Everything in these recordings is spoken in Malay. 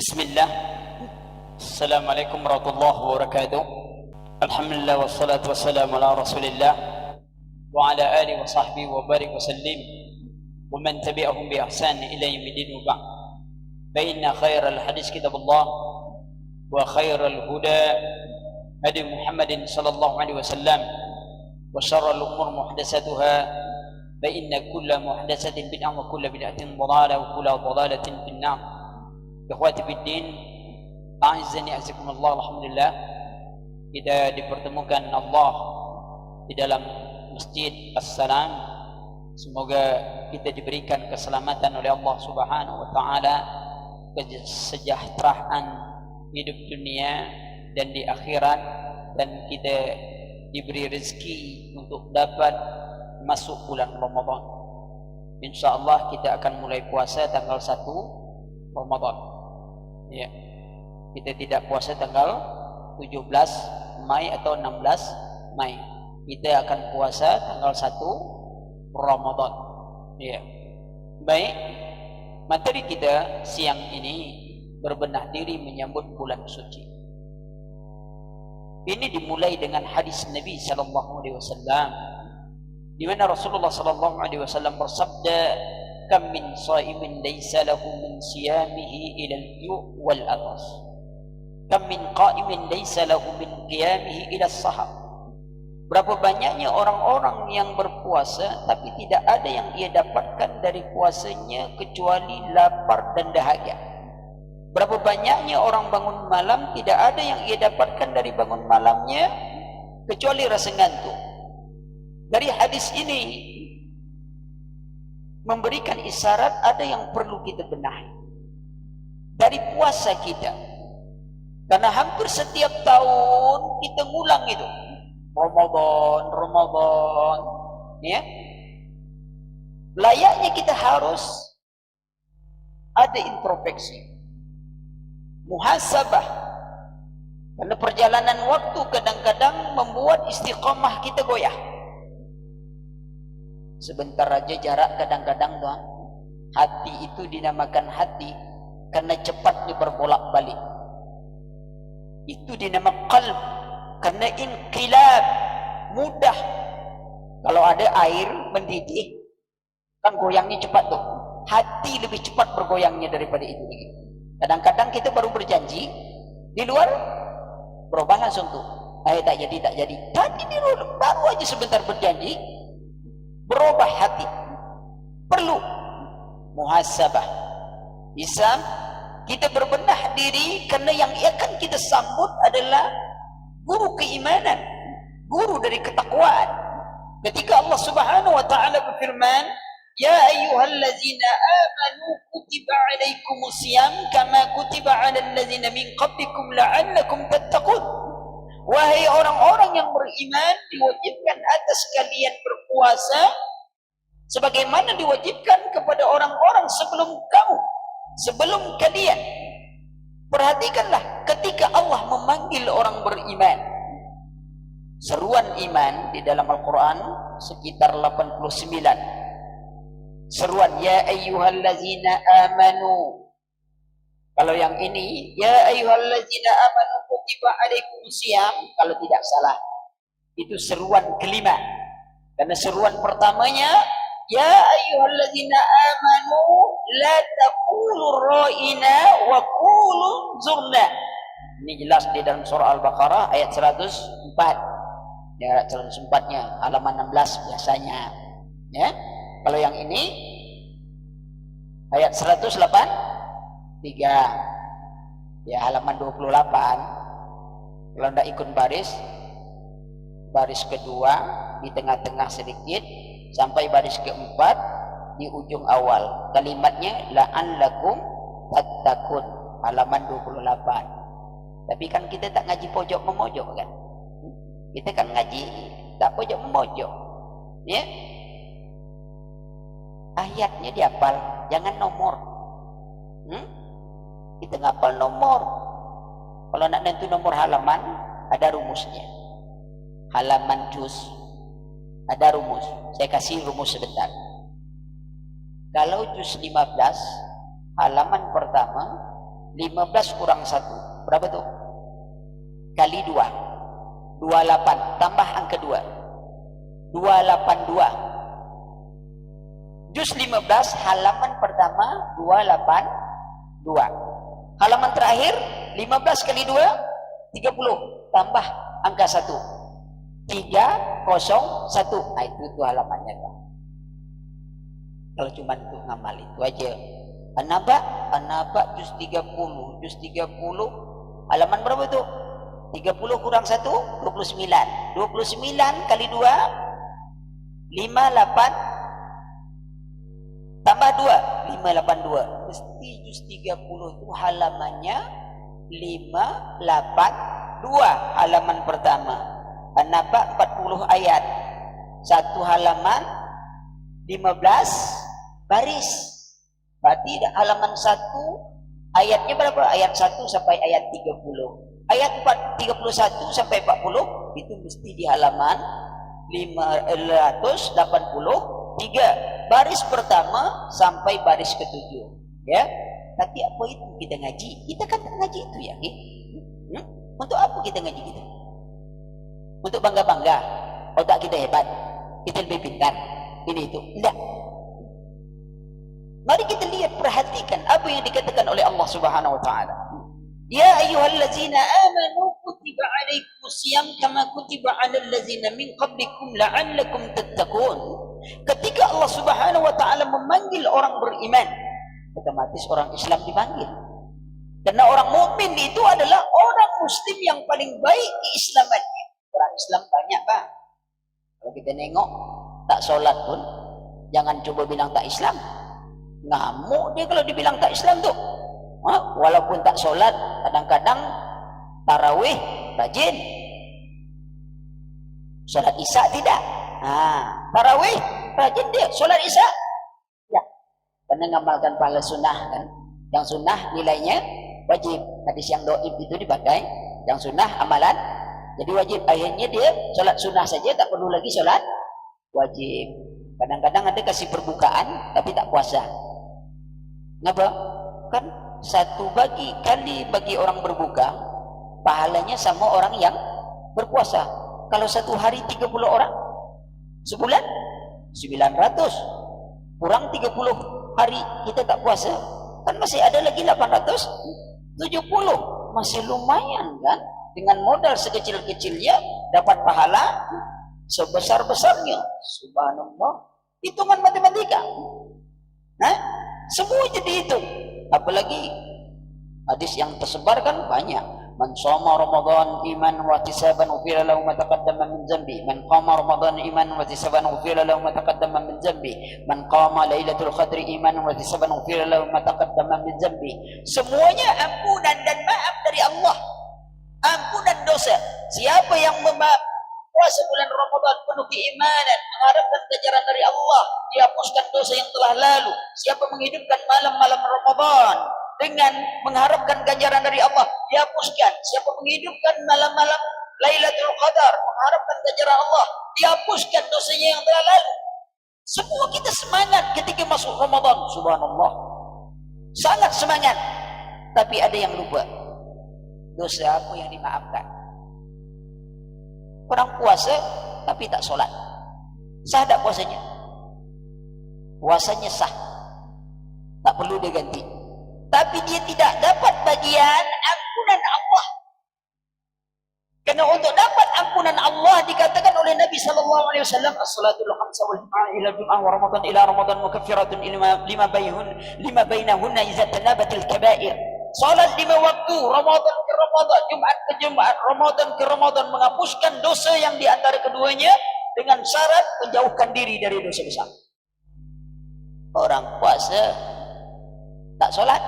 Bismillah. Assalamualaikum warahmatullahi wabarakatuh. Alhamdulillah wassalatu wassalamu ala Rasulillah wa ala alihi wa sahbihi wa barik wa sallim wa man tabi'ahum bi ihsan ila yaumil wa ba'd. Fa inna khairal hadis kitabullah wa khairal huda hadi Muhammadin sallallahu alaihi wasallam wa syarrul umur muhdatsatuha fa inna kulla muhdatsatin bid'ah wa kulla bid'atin dhalalah wa kulla dhalalatin fin-nar. Ikhwati fiddin, a'azzani azakumullah. Alhamdulillah kita dipertemukan Allah di dalam Masjid As-Salam. Semoga kita diberikan keselamatan oleh Allah Subhanahu wa taala, kesejahteraan hidup dunia dan di akhirat, dan kita diberi rezeki untuk dapat masuk bulan Ramadan. Insyaallah kita akan mulai puasa tanggal 1 Ramadan. Ya, kita tidak puasa tanggal 17 Mei atau 16 Mei. Kita akan puasa tanggal 1 Ramadan. Ya. Baik. Materi kita siang ini berbenah diri menyambut bulan suci. Ini dimulai dengan hadis Nabi sallallahu alaihi wasallam, di mana Rasulullah sallallahu alaihi wasallam bersabda, kam min shaimin laysa lahu min siyamihi ila al-ju' wal atas, kam min qa'imin laysa lahu min qiyamihi ila as-sahar. Berapa banyaknya orang-orang yang berpuasa tapi tidak ada yang ia dapatkan dari puasanya kecuali lapar dan dahaga. Berapa banyaknya orang bangun malam, tidak ada yang ia dapatkan dari bangun malamnya kecuali rasa ngantuk. Dari hadis ini memberikan isyarat ada yang perlu kita benahi dari puasa kita, karena hampir setiap tahun kita ngulang itu Ramadan, ya. Layaknya kita harus ada introspeksi, muhasabah, karena perjalanan waktu kadang-kadang membuat istiqamah kita goyah. Sebentar aja jarak kadang-kadang tuan, hati itu dinamakan hati karena cepatnya berbolak-balik. Itu dinamakan qalb karena inqilab, mudah. Kalau ada air mendidih kan goyangnya cepat tuh. Hati lebih cepat bergoyangnya daripada itu. Kadang-kadang kita baru berjanji di luar berubah langsung tuh. Tak jadi. Tadi di luar baru aja sebentar berjanji, berubah hati. Perlu muhasabah. Bisa kita berbenah diri, karena yang akan kita sambut adalah guru keimanan, guru dari ketakwaan. Ketika Allah Subhanahu wa taala berfirman, ya ayyuhallazina amanu kutiba alaikumusiyam kama kutiba alal ladzina min qablikum la'allakum tattaqun. Wahai orang-orang yang beriman, diwajibkan atas kalian berpuasa sebagaimana diwajibkan kepada orang-orang sebelum kamu, sebelum kalian. Perhatikanlah ketika Allah memanggil orang beriman, seruan iman di dalam Al-Quran sekitar 89. Seruan ya ayyuhallazina amanu. Kalau yang ini ya ayyuhallazina amanu kutiba alaikumusiyam, kalau tidak salah itu seruan kelima. Karena seruan pertamanya ya ayyuhallazina amanu la taqulu ra'ina wa qulu zurna. Ini jelas di dalam surah Al-Baqarah ayat 104. Ya, ayat 104-nya halaman 16 biasanya. Ya. Kalau yang ini ayat 108 ya halaman 28. Kalau tidak ikut baris kedua di tengah-tengah sedikit sampai baris keempat di ujung awal, kalimatnya la'allakum tattaqun, halaman 28. Tapi kan kita tak ngaji pojok memojok kan, kita kan ngaji tak pojok memojok, ya. Ayatnya dihafal, jangan nomor. Kita ngapal nomor. Kalau nak nentu nomor halaman, ada rumusnya. Halaman juz, ada rumus. Saya kasih rumus sebentar. Kalau juz 15, halaman pertama 15 kurang 1. Berapa tuh? Kali 2. 28. Tambah angka 2. 282. Juz 15 halaman pertama 282. Halaman terakhir 15 kali 2 30. Tambah angka 1. 301. Nah, itu halamannya, Pak. Kalau cuma untuk ngamal itu aja. An-Naba juz 30. Juz 30 halaman berapa itu? 30 kurang 1 29. 29 kali 2 58 tambah 2 582. Mesti juz 30 itu halamannya 582 halaman pertama. An-Naba 40 ayat. Satu halaman 15 baris. Berarti halaman 1 ayatnya berapa? Ayat 1 sampai ayat 30. Ayat 31 sampai 40 itu mesti di halaman 583. Baris pertama sampai baris ke-7. Ya. Tapi apa itu kita ngaji? Kita kan tak ngaji itu ya. Untuk apa kita ngaji kita? Untuk bangga-bangga. Otak kita hebat. Kita lebih pintar. Ini itu. Tidak. Mari kita lihat, perhatikan apa yang dikatakan oleh Allah Subhanahu wa taala. Ya ayyuhallazina amanu kutiba alaikumus syiyam kama kutiba alal ladzina min qablikum la'allakum tattaqun. Ketika Allah Subhanahu wa taala memanggil orang beriman, otomatis orang Islam dipanggil. Karena orang mukmin itu adalah orang muslim yang paling baik keislamannya. Orang Islam banyak, Pak. Kalau kita nengok tak solat pun jangan coba bilang tak Islam. Ngamuk dia kalau dibilang tak Islam tuh. Walaupun tak solat, kadang-kadang tarawih rajin. Solat Isya tidak. Tarawih rajin dia. Solat Isya ya. Karena ngamalkan pahala sunnah kan. Yang sunnah nilainya wajib. Hadis yang doib itu dipakai. Yang sunnah amalan jadi wajib. Akhirnya dia solat sunnah saja, tak perlu lagi solat wajib. Kadang-kadang ada kasih perbukaan tapi tak puasa. Kenapa? Kan satu kali bagi orang berbuka pahalanya sama orang yang berpuasa. Kalau satu hari 30 orang, sebulan 900 kurang 30 hari kita tak puasa, kan masih ada lagi 870. Masih lumayan kan? Dengan modal sekecil-kecilnya dapat pahala sebesar-besarnya. Subhanallah. Hitungan matematika. Semua jadi itu. Apalagi hadis yang tersebar kan banyak. Man shoma Ramadan iman wa ihtisaban ghufira lahu ma taqaddama min dhanbi. Man qama Ramadan iman wa ihtisaban ghufira lahu ma taqaddama min dhanbi. Man qama Lailatul Qadri iman wa ihtisaban ghufira lahu ma taqaddama min dhanbi. Semuanya ampunan dan maaf dari Allah. Ampunan dosa. Siapa yang puasa bulan Ramadan penuh keimanan, mengharapkan ganjaran dari Allah, dihapuskan dosa yang telah lalu. Siapa menghidupkan malam-malam Ramadan dengan mengharapkan ganjaran dari Allah, dihapuskan. Siapa menghidupkan malam-malam Lailatul Qadar, mengharapkan ganjaran Allah, dihapuskan dosanya yang telah lalu. Semua kita semangat ketika masuk Ramadan. Subhanallah. Sangat semangat. Tapi ada yang lupa. Dosa apa yang dimaafkan? Orang puasa tapi tak solat. Sah tak puasanya? Puasanya sah. Tak perlu dia ganti. Tapi dia tidak dapat bagian ampunan Allah. Karena untuk dapat ampunan Allah dikatakan oleh Nabi sallallahu alaihi wasallam, as-salatul khamsa wal jumu'ah ila jumu'ah wa ramadan ila ramadan mukaffiratun lima bainahunna idza tanabatil kaba'ir. Salat 5 waktu, Ramadan ke Ramadan, Jumat ke Jumat, Ramadan ke Ramadan, menghapuskan dosa yang di antara keduanya dengan syarat menjauhkan diri dari dosa besar. Orang puasa tak solat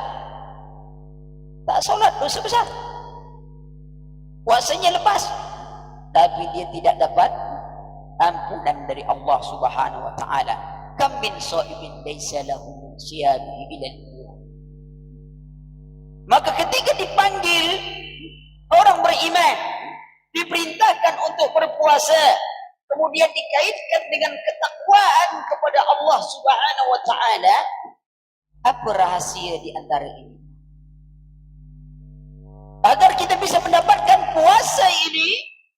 dosa besar. Puasanya lepas, tapi dia tidak dapat ampunan dari Allah Subhanahu wa taala. Kam min sha'imin laysa lahu min siyamihi ila al-jumu'ah. Maka ketika dipanggil orang beriman, diperintahkan untuk berpuasa, kemudian dikaitkan dengan ketakwaan kepada Allah Subhanahu wa taala, apa rahasia di antara ini? Agar kita bisa mendapatkan puasa ini,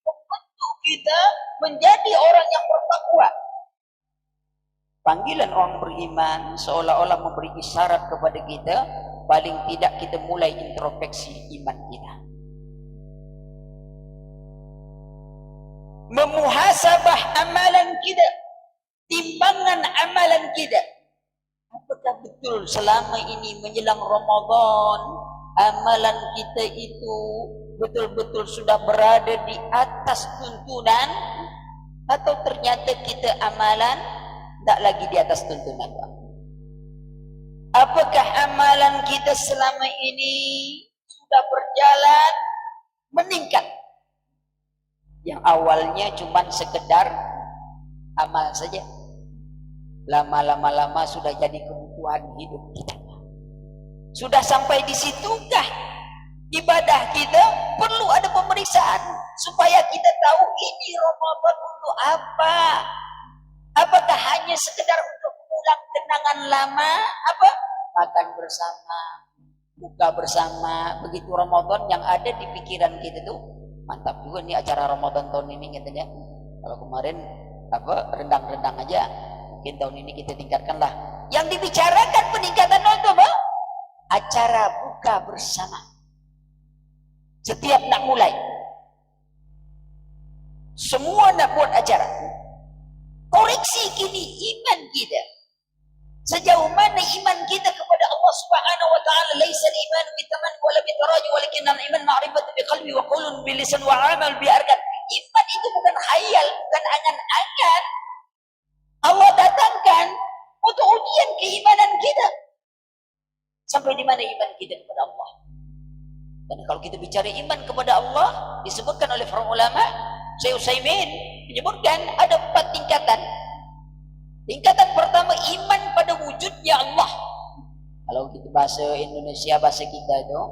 membentuk kita menjadi orang yang bertakwa. Panggilan orang beriman seolah-olah memberi isyarat kepada kita, paling tidak kita mulai introspeksi iman kita. Memuhasabah amalan kita, timbangan amalan kita. Apakah betul selama ini menjelang Ramadan amalan kita itu betul-betul sudah berada di atas tuntunan, atau ternyata kita amalan tak lagi di atas tuntunan? Apakah amalan kita selama ini sudah berjalan meningkat? Yang awalnya cuma sekedar amal saja, lama-lama sudah jadi kebutuhan hidup kita. Sudah sampai di situkah ibadah kita perlu ada pemeriksaan supaya kita tahu ini Ramadan untuk apa? Apakah hanya sekedar untuk mengulang kenangan lama? Apa? Makan bersama, buka bersama, begitu Ramadan yang ada di pikiran kita tuh, mantap juga nih acara Ramadan tahun ini katanya. Kalau kemarin rendang-rendang aja, mungkin tahun ini kita tingkatkanlah. Yang dibicarakan peningkatan itu apa? Acara buka bersama. Setiap nak mulai, semua nak buat acara. Koreksi kini iman kita. Sejauh mana iman kita kepada Allah Subhanahu wa taala? Laisa al-iman bitaman wala bitaraju, walakin al-iman ma'rifatu biqalbi wa qawlun bilisan wa 'amal biarkan. Iman itu bukan khayal, bukan angan-angan. Allah datangkan untuk ujian keimanan kita. Sampai di mana iman kita kepada Allah? Dan kalau kita bicara iman kepada Allah, disebutkan oleh para ulama, Syekh Utsaimin menyebutkan ada 4 tingkatan. Tingkatan pertama, iman pada wujudnya Allah. Kalau kita bahasa Indonesia, bahasa kita itu,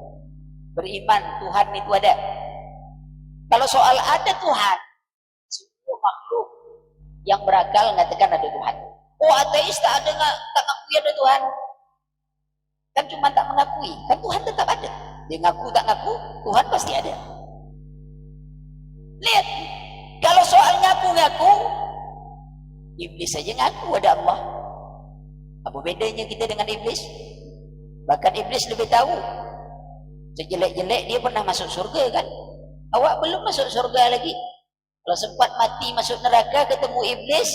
beriman Tuhan itu ada. Kalau soal ada Tuhan, semua makhluk yang berakal mengatakan ada Tuhan. Oh, ateis tak ngakui ada Tuhan. Kan cuma tak mengakui, kan Tuhan tetap ada. Dia ngaku tak ngaku, Tuhan pasti ada. Lihat, kalau soal ngaku-ngaku, iblis saja ngaku ada Allah. Apa bedanya kita dengan iblis? Bahkan iblis lebih tahu. Sejelek-jelek dia pernah masuk surga kan? Awak belum masuk surga lagi. Kalau sempat mati masuk neraka ketemu iblis,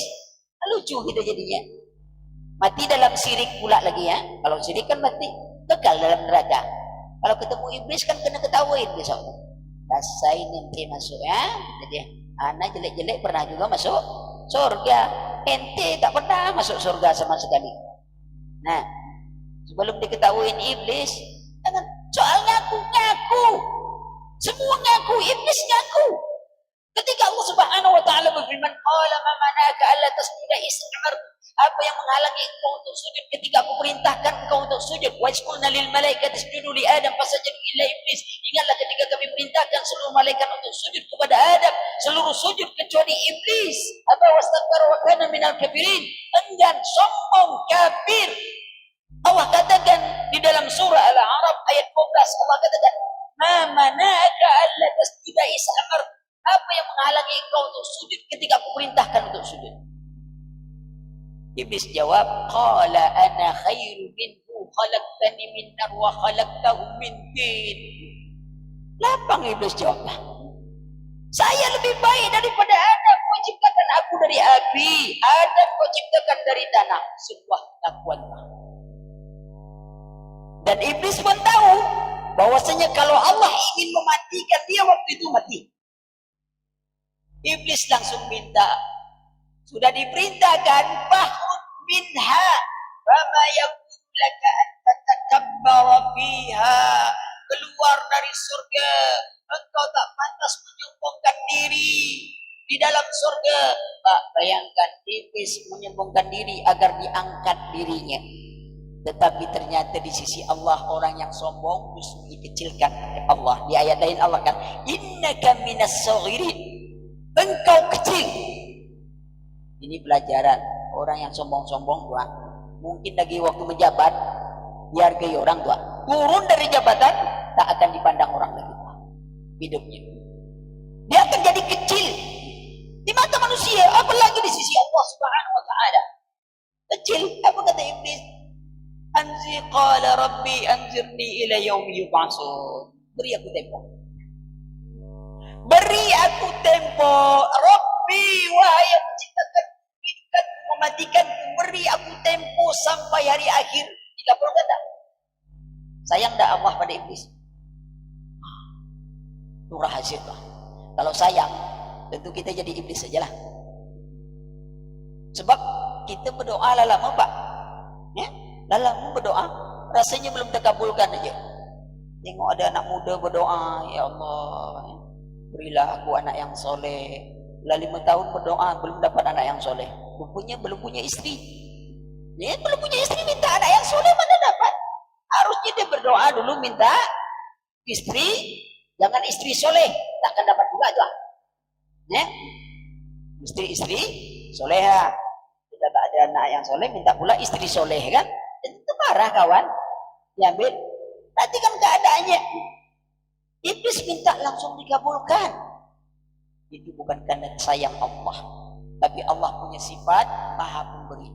lucu kita jadinya. Mati dalam syirik pula lagi ya. Kalau syirik kan mati kekal dalam neraka. Kalau ketemu iblis kan kena ketawain besok. Rasain nanti masuk ya. Jadi anak jelek-jelek pernah juga masuk surga. Ente tak pernah masuk surga sama sekali. Nah, sebelum diketahuin iblis, jangan soal ngaku-ngaku. Semua ngaku, iblis ngaku. Ketika Allah Subhanahu wa taala berfirman, "Qala ma mana'aka alla tasjuda iz amartu." Apa yang menghalangi engkau untuk sujud ketika aku perintahkan engkau untuk sujud? Wa qulna lil malaikati isjudu li Adam fasajadu illa iblis. Ingatlah ketika kami perintahkan seluruh malaikat untuk sujud kepada Adam, seluruh sujud kecuali iblis. Apa wastakbara wa kana minal kafirin? Enggan, sombong, kafir. Allah katakan di dalam surah Al-A'raf ayat 12, Allah katakan, "Ma mana'aka alla tasjuda iz amartu." Apa yang menghalangi engkau untuk sujud ketika aku perintahkan untuk sujud? Iblis jawab, "Qala ana khairu minhu khalaqtani min nar wa khalaqtahu min tin." Lapang iblis jawablah. Saya lebih baik daripada Adam. Kau ciptakan aku dari api, Adam kau ciptakan dari tanah. Sebuah pengakuan. Dan iblis pun tahu bahwasanya kalau Allah ingin mematikan dia waktu itu mati. Iblis langsung minta, sudah diperintahkan, "Fakhruj minha fama yakun laka an tatakabbara fiha." Keluar dari surga, engkau tak pantas menyombongkan diri di dalam surga. Pak, bayangkan iblis menyombongkan diri agar diangkat dirinya. Tetapi ternyata di sisi Allah orang yang sombong justru dikecilkan oleh Allah. Di ayat lain Allah kan, "Innaka minas saghirin." Engkau kecil. Ini pelajaran. Orang yang sombong-sombong tua, mungkin lagi waktu menjabat dihargai orang tua, turun dari jabatan tak akan dipandang orang lagi. hidupnya. Dia akan jadi kecil di mata manusia, apalagi di sisi Allah Subhanahu wa taala. Kecil. Apa kata iblis? Qala rabbi anzirni ila yaumi yub'atsun. Beri aku tempo. Beri aku tempo. Rabbi, wahai yang menciptakan, mematikan, beri aku tempo sampai hari akhir. Dikabulkan tak? Sayang tak Allah pada iblis? Itu rahasia lah. Kalau sayang, tentu kita jadi iblis sajalah. Sebab kita berdoa lama Pak, ya, lama berdoa, rasanya belum terkabulkan aja. Tengok ada anak muda berdoa, ya Allah, berilah aku anak yang soleh. Lah 5 tahun berdoa belum dapat anak yang soleh. Belum punya istri. Ya, belum punya istri minta anak yang soleh mana dapat? Harusnya dia berdoa dulu minta istri, jangan istri soleh, takkan dapat juga itu. Ya, istri soleha. Kita tak ada anak yang soleh, minta pula istri soleh kan? Itu marah kawan. Diambil. Nanti kan keadaannya. Iblis minta langsung dikabulkan. Itu bukan karena sayang Allah, tapi Allah punya sifat Maha Pemberi.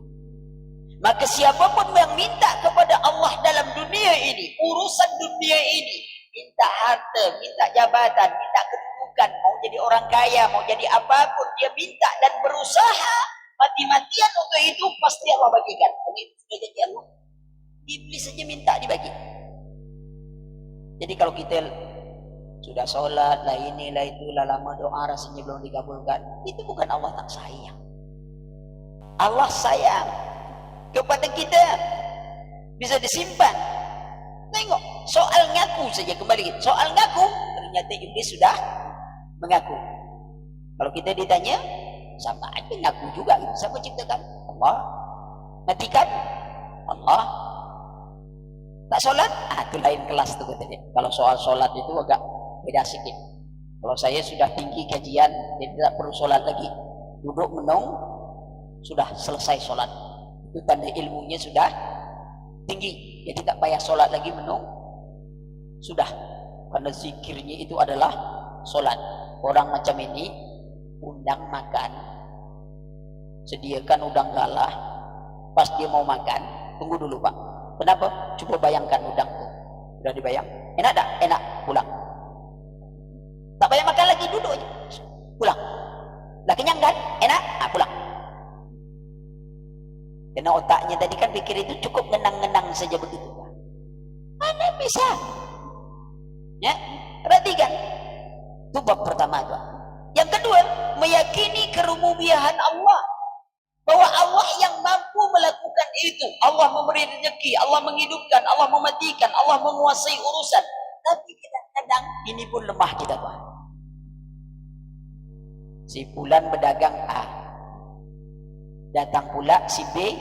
Maka siapapun yang minta kepada Allah dalam dunia ini, urusan dunia ini, minta harta, minta jabatan, minta kedudukan, mau jadi orang kaya, mau jadi apapun, dia minta dan berusaha mati-matian untuk itu, pasti Allah bagikan. Ini sudah jadi Allah. Iblis saja minta dibagi. Jadi kalau kita sudah sholat, lah ini, lah itu, lah lama doa rasanya belum dikabulkan, itu bukan Allah tak sayang. Allah sayang kepada kita, bisa disimpan. Tengok, soal ngaku saja kembali. Soal ngaku, ternyata iblis sudah mengaku. Kalau kita ditanya, sama aja ngaku juga. Siapa ciptakan? Allah. Matikan? Allah. Tak sholat? Itu lain kelas tuh katanya. Kalau soal sholat itu agak beda sedikit. Kalau saya sudah tinggi kajian, jadi tidak perlu sholat lagi. Duduk menung, sudah selesai sholat. Itu tanda ilmunya sudah tinggi. Jadi tak payah sholat lagi menung. Sudah. Karena zikirnya itu adalah sholat. Orang macam ini, undang makan, sediakan udang galah. Pas dia mau makan, tunggu dulu Pak. Kenapa? Coba bayangkan udang itu. Sudah dibayang? Enak tak? Enak. Pulang. Tak payah makan lagi, duduk aja. Pulang. Lah kenyang kan? Enak? Pulang. Karena otaknya tadi kan pikir itu cukup ngenang-ngenang saja begitu. Mana bisa? Ya, perhatikan. Itu bab pertama itu. Yang kedua, meyakini kerububiahan Allah. Bahwa Allah yang mampu melakukan itu. Allah memberi rezeki, Allah menghidupkan, Allah mematikan, Allah menguasai urusan. Tapi kadang-kadang ini pun lemah kita Tuhan. Si Fulan berdagang A, datang pula si B,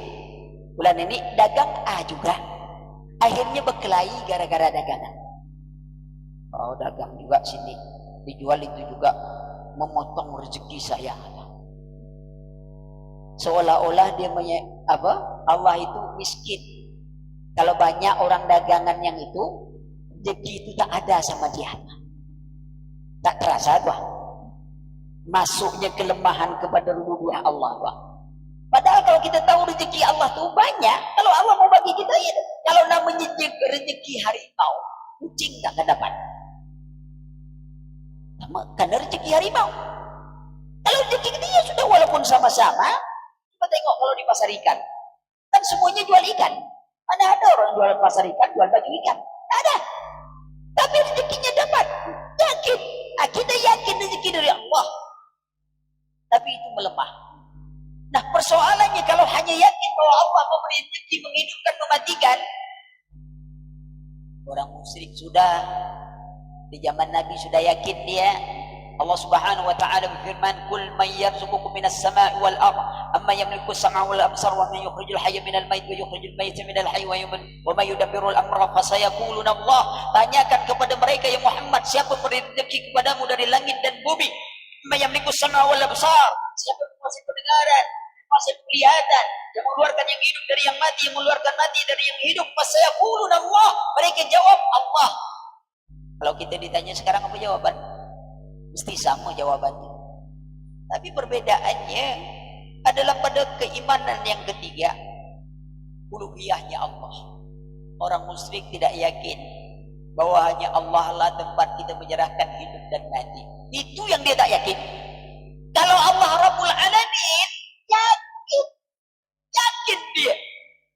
bulan ini dagang A juga. Akhirnya berkelahi gara-gara dagangan. Oh, dagang juga sini, dijual itu juga, memotong rezeki saya. Seolah-olah dia Allah itu miskin. Kalau banyak orang dagangan yang itu, rezeki itu tak ada sama dia. Tak terasa tuh. Masuknya kelemahan kepada rububiyah Allah tuh. Padahal kalau kita tahu rezeki Allah tuh banyak, kalau Allah mau bagi kita ya, kalau namanya rezeki harimau, kucing tak akan dapat. Karena rezeki harimau. Kalau rezeki dia sudah walaupun sama-sama. Kita tengok kalau di pasar ikan, kan semuanya jual ikan. Mana ada orang jual pasar ikan, jual daging ikan? Tak ada. Tapi rezekinya dapat. Yakin. Kita yakin rezeki dari Allah. Tapi itu melemah. Nah persoalannya kalau hanya yakin bahwa Allah memberi rezeki, menghidupkan, mematikan. Orang musyrik sudah. Di zaman Nabi sudah yakin dia. Allah Subhanahu wa taala berfirman, "Qul may yarzuqukum minas sama'i wal ardh, amma yamliku as-sam'a wal absar wa man yukhrijul hayya minal mayyit wa yukhrijul mayyita minal hayy wa may yudabbiru al-amra fasayaquluna Allah." Tanyakan kepada mereka ya Muhammad, siapa memberi rezeki kepadamu dari langit dan bumi? Amma yamliku as-sam'a wal absar, siapa menguasai pendengaran, menguasai penglihatan, yang mengeluarkan yang hidup dari yang mati, yang mengeluarkan mati dari yang hidup? Fasayaquluna Allah. Mereka jawab Allah. Kalau kita ditanya sekarang apa jawaban? Mesti sama jawabannya. Tapi perbedaannya adalah pada keimanan yang ketiga, uluhiyahnya Allah. Orang musyrik tidak yakin bahwa hanya Allah lah tempat kita menyerahkan hidup dan mati. Itu yang dia tak yakin. Kalau Allah Rabbul Alamin, yakin. Yakin dia.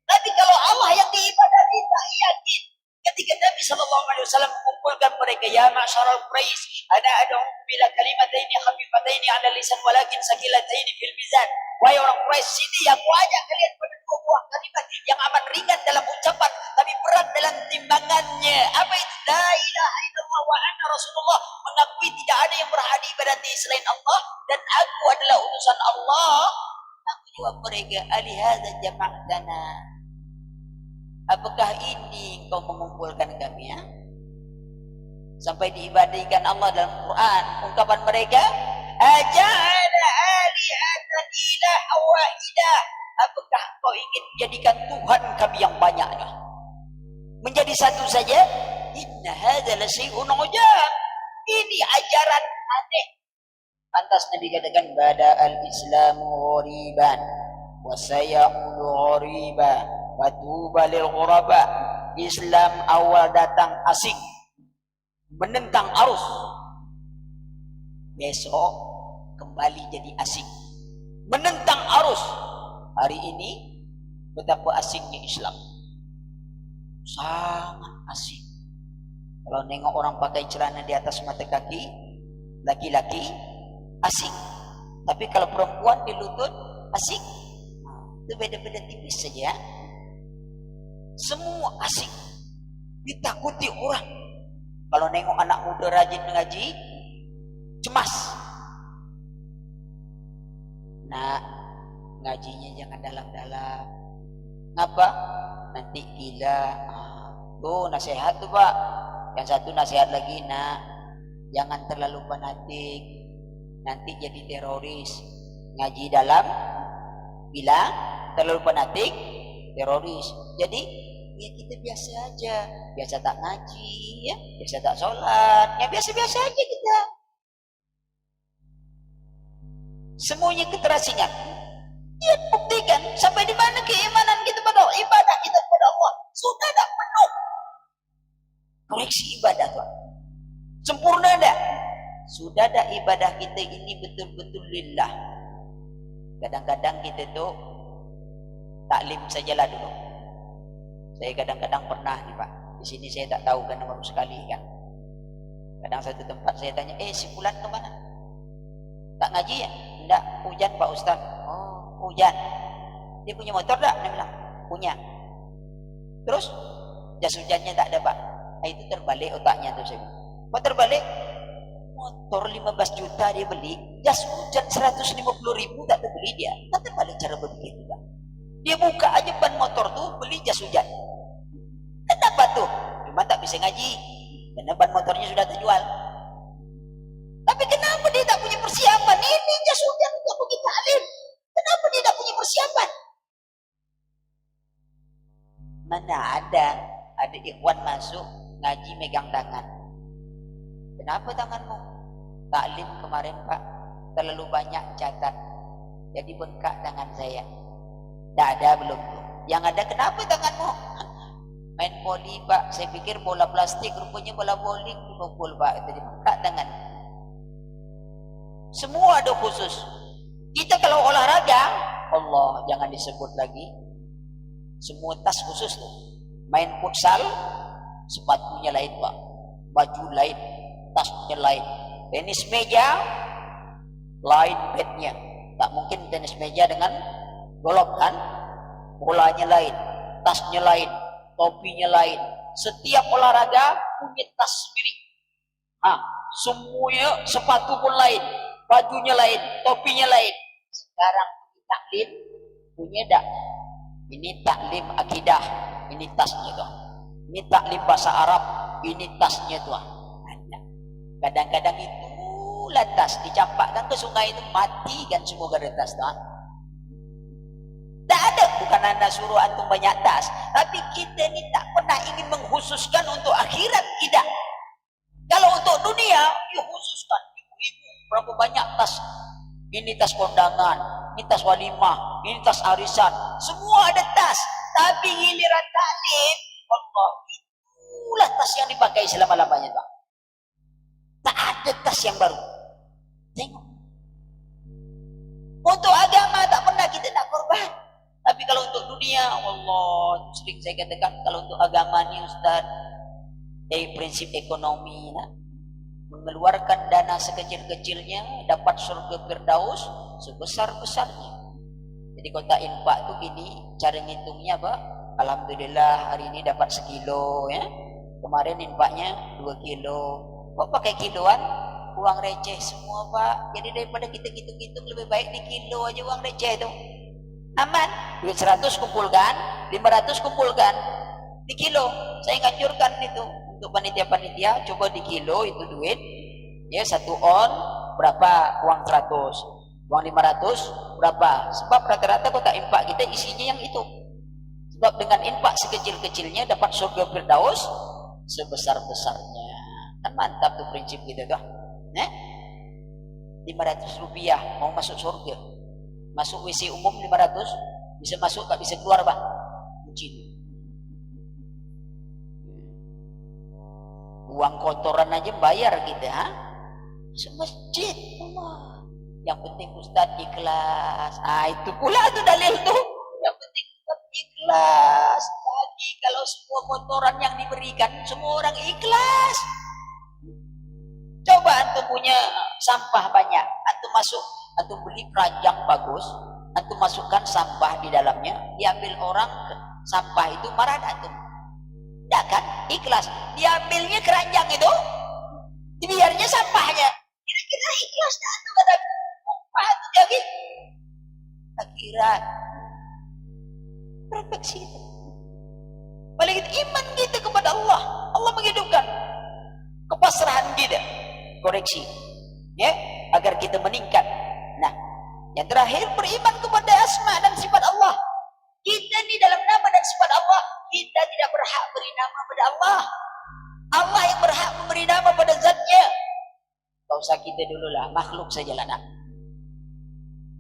Tapi kalau Allah yang diibadahi, tak yakin. Ketika Nabi SAW mengumpulkan mereka, ya ma'syaral Quraisy, ana ad'u bila kalimataini khafifataini 'ala lisan walakin sakilataini fil mizan. Wahai orang Quraisy, sini aku ajak kalian pada dua buah kalimat yang amat ringan dalam ucapan tapi berat dalam timbangannya. Apa itu? La ilaha illallah wa anna Rasulullah, mengakui tidak ada yang berhak diibadati selain Allah dan aku adalah utusan Allah. Aku jawab mereka, alihadza jama'tana. Apakah ini kau mengumpulkan kami, ya? Sampai diibadikan Allah dalam Quran. Ungkapan mereka, aja'ala alihatan ilaha wahidah. Apakah kau ingin menjadikan Tuhan kami yang banyaknya menjadi satu saja? Inna hadza la syai'un ujab. Ini ajaran aneh. Pantas Nabi katakan, bada al-islamu ghoriban wa sayaudu ghoriban wa tuba lil ghuraba. Islam awal datang asing, menentang arus, besok kembali jadi asing, menentang arus. Hari ini betapa asingnya Islam, sangat asing. Kalau nengok orang pakai celana di atas mata kaki, laki-laki asing. Tapi kalau perempuan di lutut, asing. Itu beda-beda tipis saja. Semua asing, ditakuti orang. Kalau nengok anak muda rajin mengaji, cemas. Nah, ngajinya jangan dalam-dalam. Ngapa? Nanti gila. Tuh nasihat tuh Pak. Yang satu nasihat lagi, nah, jangan terlalu fanatik, nanti jadi teroris. Ngaji dalam, bilang terlalu fanatik, teroris. Jadi ya kita biasa aja, biasa tak ngaji, ya, biasa tak sholat, ya biasa-biasa aja kita. Semuanya keterasingan. Ya buktikan sampai di mana keimanan kita pada Allah, ibadah kita kepada Allah sudah tak penuh. Koreksi ibadah Tuhan, sempurna dah. Sudah dah ibadah kita ini betul-betul lillah. Kadang-kadang kita tu taklim sajalah dulu. Saya kadang-kadang pernah nih Pak, di sini saya tak tahu karena baru sekali kan. Kadang satu tempat saya tanya, si Fulan kemana? Tak ngaji ya? Enggak, hujan Pak Ustaz. Oh, hujan. Dia punya motor tak? Dia bilang, punya. Terus, jas hujannya tak ada Pak. Itu terbalik otaknya tuh saya bilang. Kok terbalik? Motor 15 juta dia beli, jas hujan 150.000 tak terbeli dia. Tak terbalik cara berpikir juga. Dia buka aja ban motor tuh, beli jas hujan. Kenapa tuh? Cuma tak bisa ngaji, karena ban motornya sudah terjual. Tapi kenapa dia tak punya persiapan? Ini jas hujan untuk pergi taklim. Kenapa dia tak punya persiapan? Mana ada ikhwan masuk ngaji megang tangan. Kenapa tanganmu? Taklim kemarin Pak, terlalu banyak catat, jadi bengkak tangan saya. Tak ada belum tuh. Yang ada kenapa tanganmu? Main voli Pak, saya pikir bola plastik, rupanya bola bowling dipukul Pak. Jadi bengkak tangan. Semua ada khusus. Kita kalau olahraga, Allah jangan disebut lagi. Semua tas khusus tuh. Main futsal, sepatunya lain Pak, baju lain, tasnya lain. Tenis meja lain bednya. Tak mungkin tenis meja dengan golok kan? Bolanya lain, tasnya lain, topinya lain. Setiap olahraga punya tas sendiri. Semuanya sepatu pun lain, bajunya lain, topinya lain. Sekarang taklim punya dak. Ini taklim akidah, ini tasnya tuh. Ini taklim bahasa Arab, ini tasnya tuh. Kadang-kadang itu lantas dicampakkan ke sungai itu, mati kan semua gara tas tuh. Tak ada, bukan anda suruh antum banyak tas, tapi kita ini tak pernah ingin mengkhususkan untuk akhirat, tidak. Kalau untuk dunia dikhususkan, ibu-ibu berapa banyak tas. Ini tas kondangan, ini tas walimah, ini tas arisan. Semua ada tas. Tapi giliran taklim, Allah, itulah tas yang dipakai selama-lamanya. Tak ada tas yang baru. Tengok. Untuk agama tak pernah kita nak korban. Tapi kalau untuk dunia, Allah, sering saya katakan, kalau untuk agama ni Ustaz, dari prinsip ekonomi, mengeluarkan dana sekecil-kecilnya, dapat surga Firdaus sebesar-besarnya. Jadi kalau tak infak tu gini, cara ngitungnya apa? Alhamdulillah hari ini dapat 1 kilo, ya. Kemarin infaknya 2 kilo. Kok pakai kiloan? Uang receh semua Pak. Jadi daripada kita hitung-hitung lebih baik di kilo aja uang receh itu. Aman. Duit 100 kumpulkan, 500 kumpulkan. Di kilo. Saya nganjurkan itu untuk panitia-panitia, coba di kilo itu duit. Ya, 1 on berapa? Uang 100. Uang 500 berapa? Sebab rata-rata kota infak kita isinya yang itu. Sebab dengan infak sekecil-kecilnya dapat surga Firdaus sebesar-besarnya. Kan mantap tuh prinsip kita tuh. 500 rupiah mau masuk surga, masuk WC umum 500, bisa masuk tak bisa keluar Pak, kucing. Uang kotoran aja bayar kita, masuk masjid. Allah, yang penting Ustaz ikhlas. Itu pula tuh dalil tuh, yang penting Ustaz ikhlas. Jadi kalau semua kotoran yang diberikan semua orang ikhlas. Coba antum punya sampah banyak, antum masuk, antum beli keranjang bagus, antum masukkan sampah di dalamnya, diambil orang sampah itu, marah antum? Tidak kan? Ikhlas. Diambilnya keranjang itu, dibiarnya sampahnya. Kira-kira ikhlas tak antum kata sampah itu jadi? Akhirat. Perfeksi itu. Balik iman kita kepada Allah. Allah menghidupkan. Kepasrahan kita. Koreksi, ya, agar kita meningkat. Nah, yang terakhir beriman kepada asma dan sifat Allah. Kita ni dalam nama dan sifat Allah, kita tidak berhak beri nama pada Allah. Allah yang berhak memberi nama pada zatnya. Tak usah kita dululah, makhluk sajalah nak.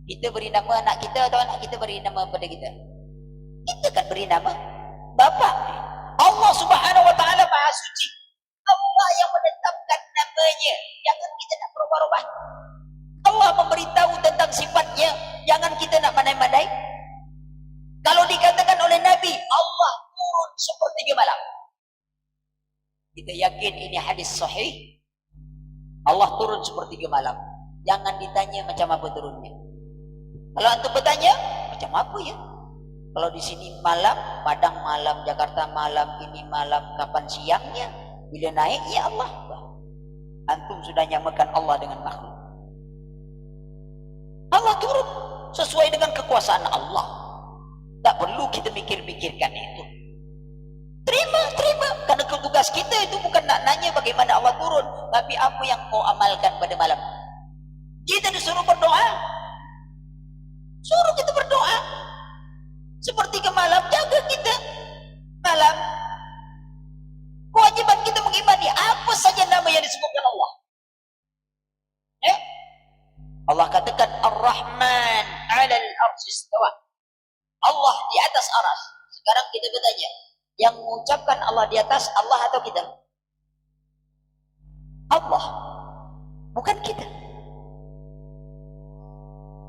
Kita beri nama anak kita atau anak kita beri nama pada kita? Kita kan beri nama Bapa. Allah Subhanahu wa taala Maha Suci. Allah yang menetapkan namanya, jangan kita nak berubah-ubah. Allah memberitahu tentang sifatnya, jangan kita nak mandai-mandai. Kalau dikatakan oleh Nabi, Allah turun sepertiga malam, kita yakin ini hadis sahih. Allah turun sepertiga malam. Jangan ditanya macam apa turunnya. Kalau antum bertanya, macam apa ya? Kalau di sini malam, Padang malam, Jakarta malam, ini malam, kapan siangnya? Bila naik, ya Allah. Antum sudah nyamakan Allah dengan makhluk. Allah turun sesuai dengan kekuasaan Allah. Tak perlu kita mikir-mikirkan itu. Terima. Karena tugas kita itu bukan nak nanya bagaimana Allah turun, tapi apa yang kau amalkan pada malam. Kita disuruh berdoa. Suruh kita berdoa. Seperti ke malam, jaga kita. Malam. Kewajiban kita mengimani apa saja nama yang disebutkan Allah. Allah katakan Ar-Rahman 'alal 'arsy istawa. Allah di atas aras. Sekarang kita bertanya, yang mengucapkan Allah di atas, Allah atau kita? Allah, bukan kita.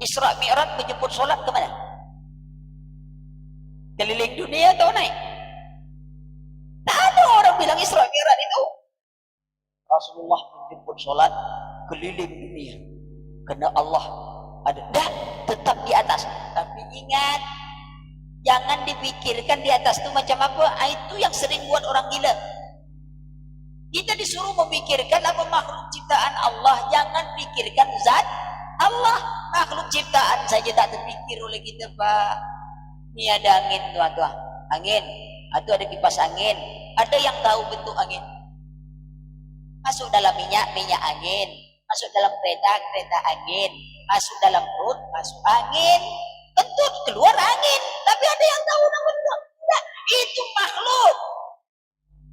Isra Mi'raj menjemput solat ke mana? Keliling dunia atau naik? Tak ada orang bilang Isra Mi'raj itu. Rasulullah menjemput solat keliling dunia. Karena Allah ada. Dah, tetap di atas. Tapi ingat, jangan dipikirkan di atas itu macam apa. Itu yang sering buat orang gila. Kita disuruh memikirkan apa makhluk ciptaan Allah. Jangan pikirkan zat Allah. Makhluk ciptaan saja tak terpikir oleh kita, Pak. Ini ada angin, tuan-tuan. Angin. Atau ada kipas angin. Ada yang tahu bentuk angin. Masuk dalam minyak, minyak angin. Masuk dalam kereta, kereta angin. Masuk dalam perut, masuk angin. Kentut, keluar angin. Tapi ada yang tahu nama bentuk. Tidak, itu makhluk.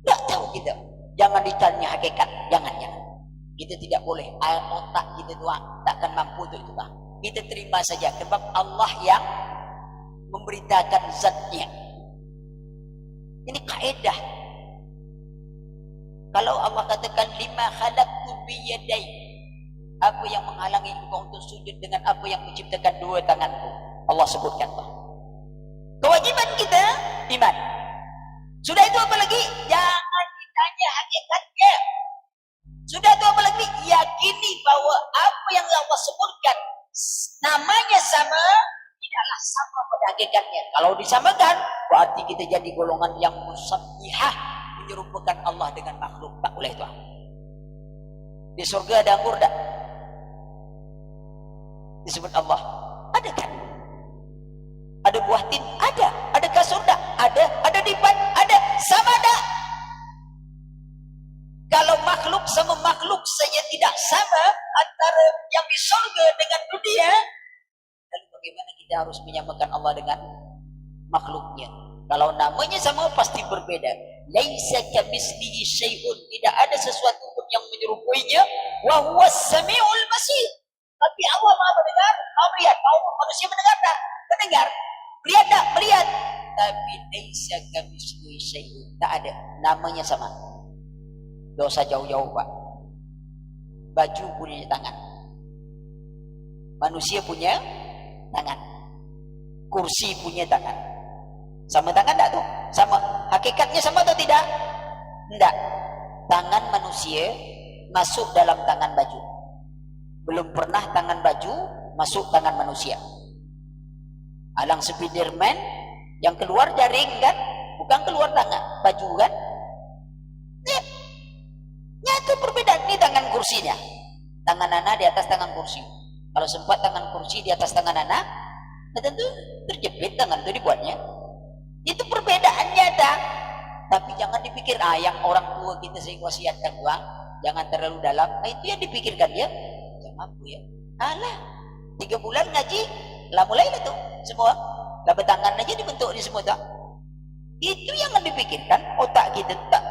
Tidak tahu kita. Jangan ditanya hakikat. Jangan. Kita tidak boleh, otak kita tu takkan mampu untuk itu. Kita terima saja sebab Allah yang memberitakan zatnya. Ini kaedah. Kalau Allah katakan lima khalaqtu biyadai, apa yang menghalangi engkau untuk sujud dengan apa yang menciptakan dua tanganku? Allah sebutkan. Kewajiban kita iman. Sudah itu apa lagi? Jangan ditanya hakikatnya. Sudah itu apa lagi? Yakini bahwa apa yang Allah sebutkan namanya sama, tidaklah sama pada hakikatnya. Kalau disamakan, berarti kita jadi golongan yang musabbihah, menyerupakan Allah dengan makhluk. Tak boleh itu. Di surga ada anggur tak? Disebut Allah. Ada kan? Ada buah tin? Ada. Ada kasur tak? Ada. Ada dipan? Ada. Sama tak? Kalau makhluk sama makhluk saja tidak sama antara yang di surga dengan dunia, lalu bagaimana kita harus menyamakan Allah dengan makhluknya? Kalau namanya sama pasti berbeda. Laisa kamitslihi syai'un, tidak ada sesuatu pun yang menyerupainya. Wa huwas samiul basir. Tapi Allah Maha mendengar, Maha melihat. Manusia mendengar tak? Mendengar. Melihat tak? Melihat. Tapi laisa kamitslihi syai'un, tak ada. Namanya sama. Dosa jauh-jauh, Pak. Baju punya tangan, manusia punya tangan, kursi punya tangan. Sama tangan tak tuh? Sama. Hakikatnya sama atau tidak? Tidak. Tangan manusia masuk dalam tangan baju. Belum pernah tangan baju masuk tangan manusia. Alang Spiderman yang keluar jaring kan? Bukan keluar tangan baju kan? Nyata perbedaan. Ini tangan kursinya. Tangan anak di atas tangan kursi. Kalau sempat tangan kursi di atas tangan anak, tentu terjepit tangan itu dibuatnya. Itu perbedaannya ada. Tapi jangan dipikir, yang orang tua kita sering wasiatkan uang, jangan terlalu dalam. Itu yang dipikirkan dia. Jangan mampu ya. Alah, 3 bulan ngaji, lah mulailah tuh semua. Lah betangan aja dibentuk di semua tak. Itu yang dipikirkan, otak kita tak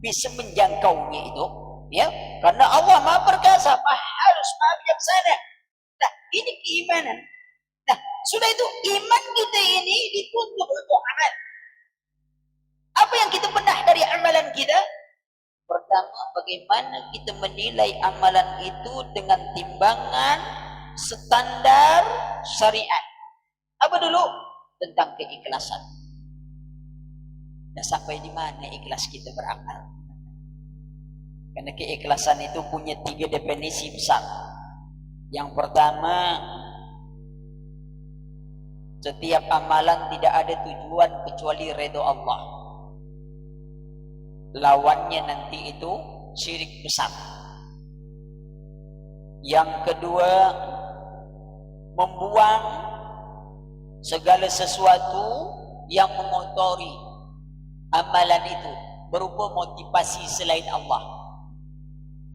bisa menjangkaunya itu, ya, karena Allah Maha Perkasa, Maha Halus, Maha Bijaksana. Nah, ini keimanan. Nah, sudah itu iman kita ini dituntut untuk amal. Apa yang kita bedah dari amalan kita? Pertama, bagaimana kita menilai amalan itu dengan timbangan standar syariat. Apa dulu? Tentang keikhlasan. Nah, sampai di mana ikhlas kita beramal? Karena keikhlasan itu punya 3 definisi besar. Yang pertama, setiap amalan tidak ada tujuan kecuali ridho Allah. Lawannya nanti itu syirik besar. Yang kedua, membuang segala sesuatu yang mengotori amalan itu berupa motivasi selain Allah.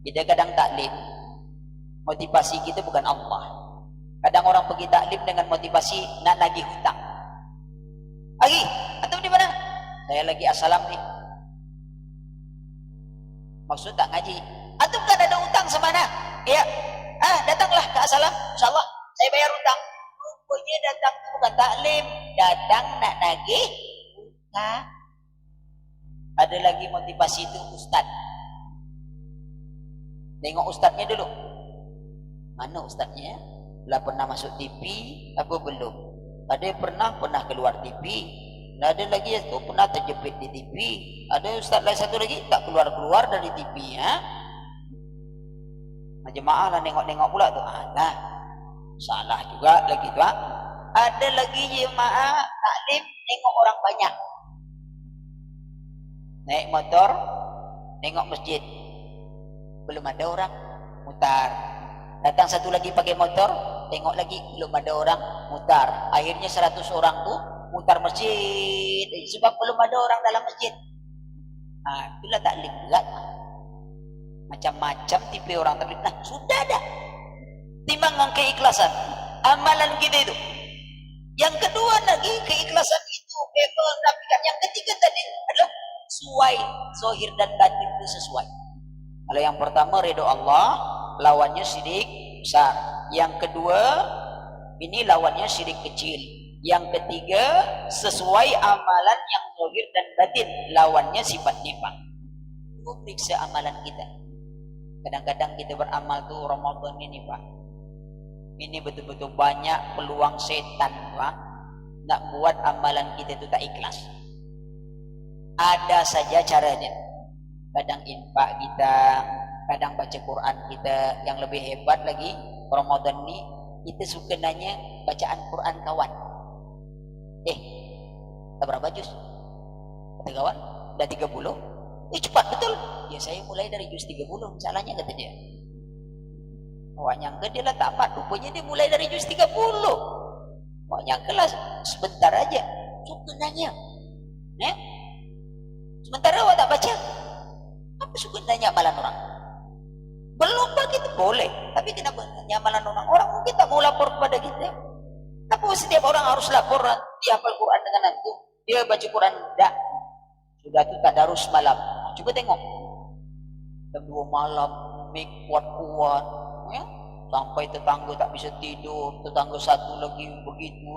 Kita kadang taklim, motivasi kita bukan Allah. Kadang orang pergi taklim dengan motivasi nak nagih hutang. Lagi, antum di mana? Saya lagi assalam nih. Maksud tak ngaji. Antum kan ada hutang sama mana? Iya. Datanglah ke assalam, insyaallah saya bayar hutang. Rupanya datang itu bukan taklim, datang nak nagih hutang. Ada lagi motivasi itu ustaz. Tengok ustaznya dulu. Mana ustaznya? Lah pernah masuk TV, apa belum? Ada pernah keluar TV. Ada lagi itu pernah terjepit di TV. Ada ustaz lain satu lagi tak keluar dari TV, ya. Jemaah lah nengok pula tu. Nah, salah juga lagi tu. Ada lagi jemaah taklim tengok orang banyak. Naik motor, tengok masjid, belum ada orang, mutar. Datang satu lagi pakai motor, tengok lagi, belum ada orang, mutar. Akhirnya 100 orang tuh mutar masjid, sebab belum ada orang dalam masjid. Itulah taklim juga. Macam-macam tipe orang taklim. Nah, sudah ada timbangan keikhlasan amalan kita itu. Yang kedua lagi, keikhlasan itu merapikan. Yang ketiga tadi adalah sesuai, zahir dan batin itu sesuai. Kalau yang pertama ridho Allah, lawannya syirik besar. Yang kedua, ini lawannya syirik kecil. Yang ketiga, sesuai amalan yang zahir dan batin, lawannya sifat nifaq. Periksa amalan kita. Kadang-kadang kita beramal tuh Ramadan ini, Pak. Ini betul-betul banyak peluang setan, Pak. Nak buat amalan kita itu tak ikhlas. Ada saja caranya. Kadang infak kita, kadang baca Quran kita. Yang lebih hebat lagi, Ramadan ini kita suka nanya bacaan Quran kawan. Tak berapa juz? Kata kawan, dah 30. Cepat betul. Ya saya mulai dari juz 30, salahnya kata dia. Awak nyangka dia lah tamat, rupanya dia mulai dari juz 30. Awak nyangka lah sebentar aja. Suka nanya. Sementara awak tak baca. Apa suka nanya amalan orang? Belum begitu boleh. Tapi kenapa nanya amalan orang? Orang mungkin tak mau lapor kepada kita. Apa setiap orang harus lapor? Dia hafal Quran dengan antum, dia baca Quran tidak. Sudah tu tadarus malam. Coba tengok. Jam 2 malam, mik kuat-kuat. Sampai tetangga tak bisa tidur. Tetangga satu lagi begitu.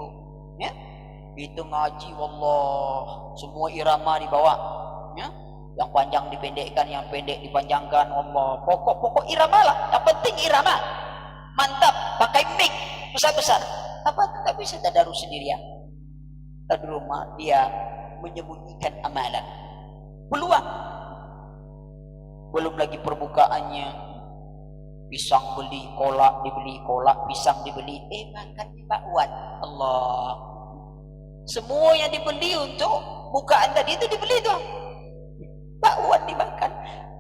Itu ngaji, wallah. Semua irama dibawa. Yang panjang dipendekkan, yang pendek dipanjangkan, Allah. Pokok-pokok irama lah. Yang penting irama. Mantap, pakai mic besar-besar. Apa tak bisa tadarus sendirian? Di rumah dia menyembunyikan amalan. Peluang. Belum lagi permukaannya. Pisang beli, kolak dibeli, kolak pisang dibeli. Makannya bakwan. Allah. Semua yang dibeli untuk bukaan tadi itu dibeli tuh. Bakwan dimakan.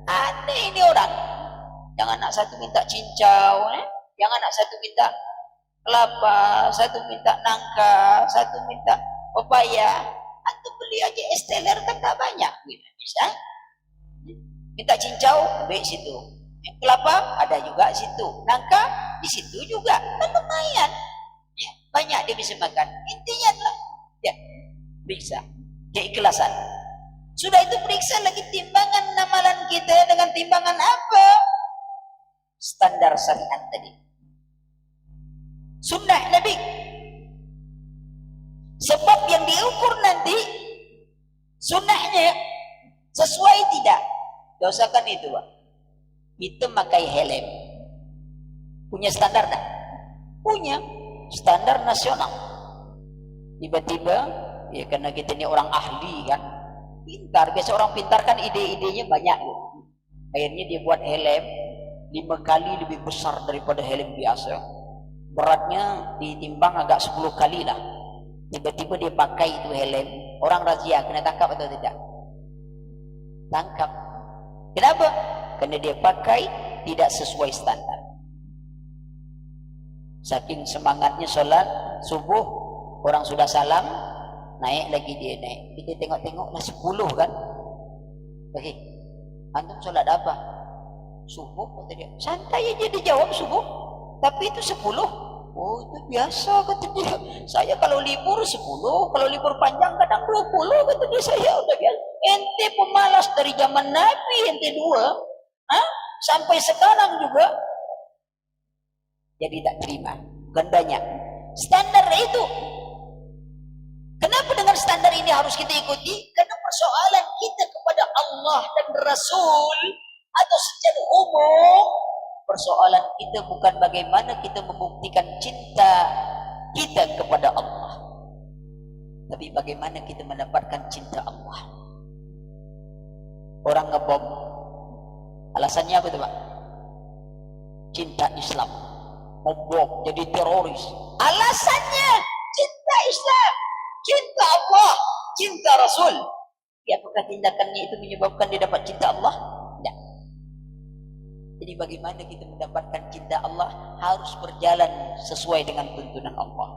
Aneh ini orang. Yang anak satu minta cincau, yang anak satu minta kelapa, satu minta nangka, satu minta pepaya. Antum beli aja es teler kan tak banyak, bisa. Minta cincau, ambil situ. Kelapa ada juga situ. Nangka di situ juga, kan lumayan. Banyak dia bisa makan. Intinya lah, bisa. Keikhlasan. Sudah itu periksa lagi timbangan amalan kita dengan timbangan apa? Standar syariat tadi. Sunnah Nabi. Sebab yang diukur nanti sunnahnya sesuai tidak. Dosakan itu, Pak. Itu pakai helm. Punya standar tak? Punya standar nasional. Tiba-tiba, ya karena kita ini orang ahli kan, pintar. Biasa orang pintar kan ide-idenya banyak. Akhirnya dia buat helm 5 kali lebih besar daripada helm biasa. Beratnya ditimbang agak 10 kali lah. Tiba-tiba dia pakai itu helm. Orang razia kena tangkap atau tidak? Tangkap. Kenapa? Karena dia pakai tidak sesuai standar. Saking semangatnya sholat subuh, orang sudah salam, naik lagi dia naik. Kita tengok-tengok lah 10 kan. Oke, antum sholat apa? Subuh kata dia. Santai aja dijawab subuh. Tapi itu 10. Oh itu biasa kata dia. Saya kalau libur 10, kalau libur panjang kadang 20 kata dia. Saya udah biasa. Ente pemalas dari zaman Nabi, ente 2. Sampai sekarang juga. Jadi tak terima. Gandanya. Standar itu. Kenapa dengan standar ini harus kita ikuti? Karena persoalan kita kepada Allah dan Rasul atau secara umum, persoalan kita bukan bagaimana kita membuktikan cinta kita kepada Allah, tapi bagaimana kita mendapatkan cinta Allah. Orang ngebom, alasannya apa itu, Pak? Cinta Islam. Membom, jadi teroris. Alasannya cinta Islam, cinta Allah, cinta Rasul. Apakah tindakannya itu menyebabkan dia dapat cinta Allah? Tidak. Jadi bagaimana kita mendapatkan cinta Allah? Harus berjalan sesuai dengan tuntunan Allah.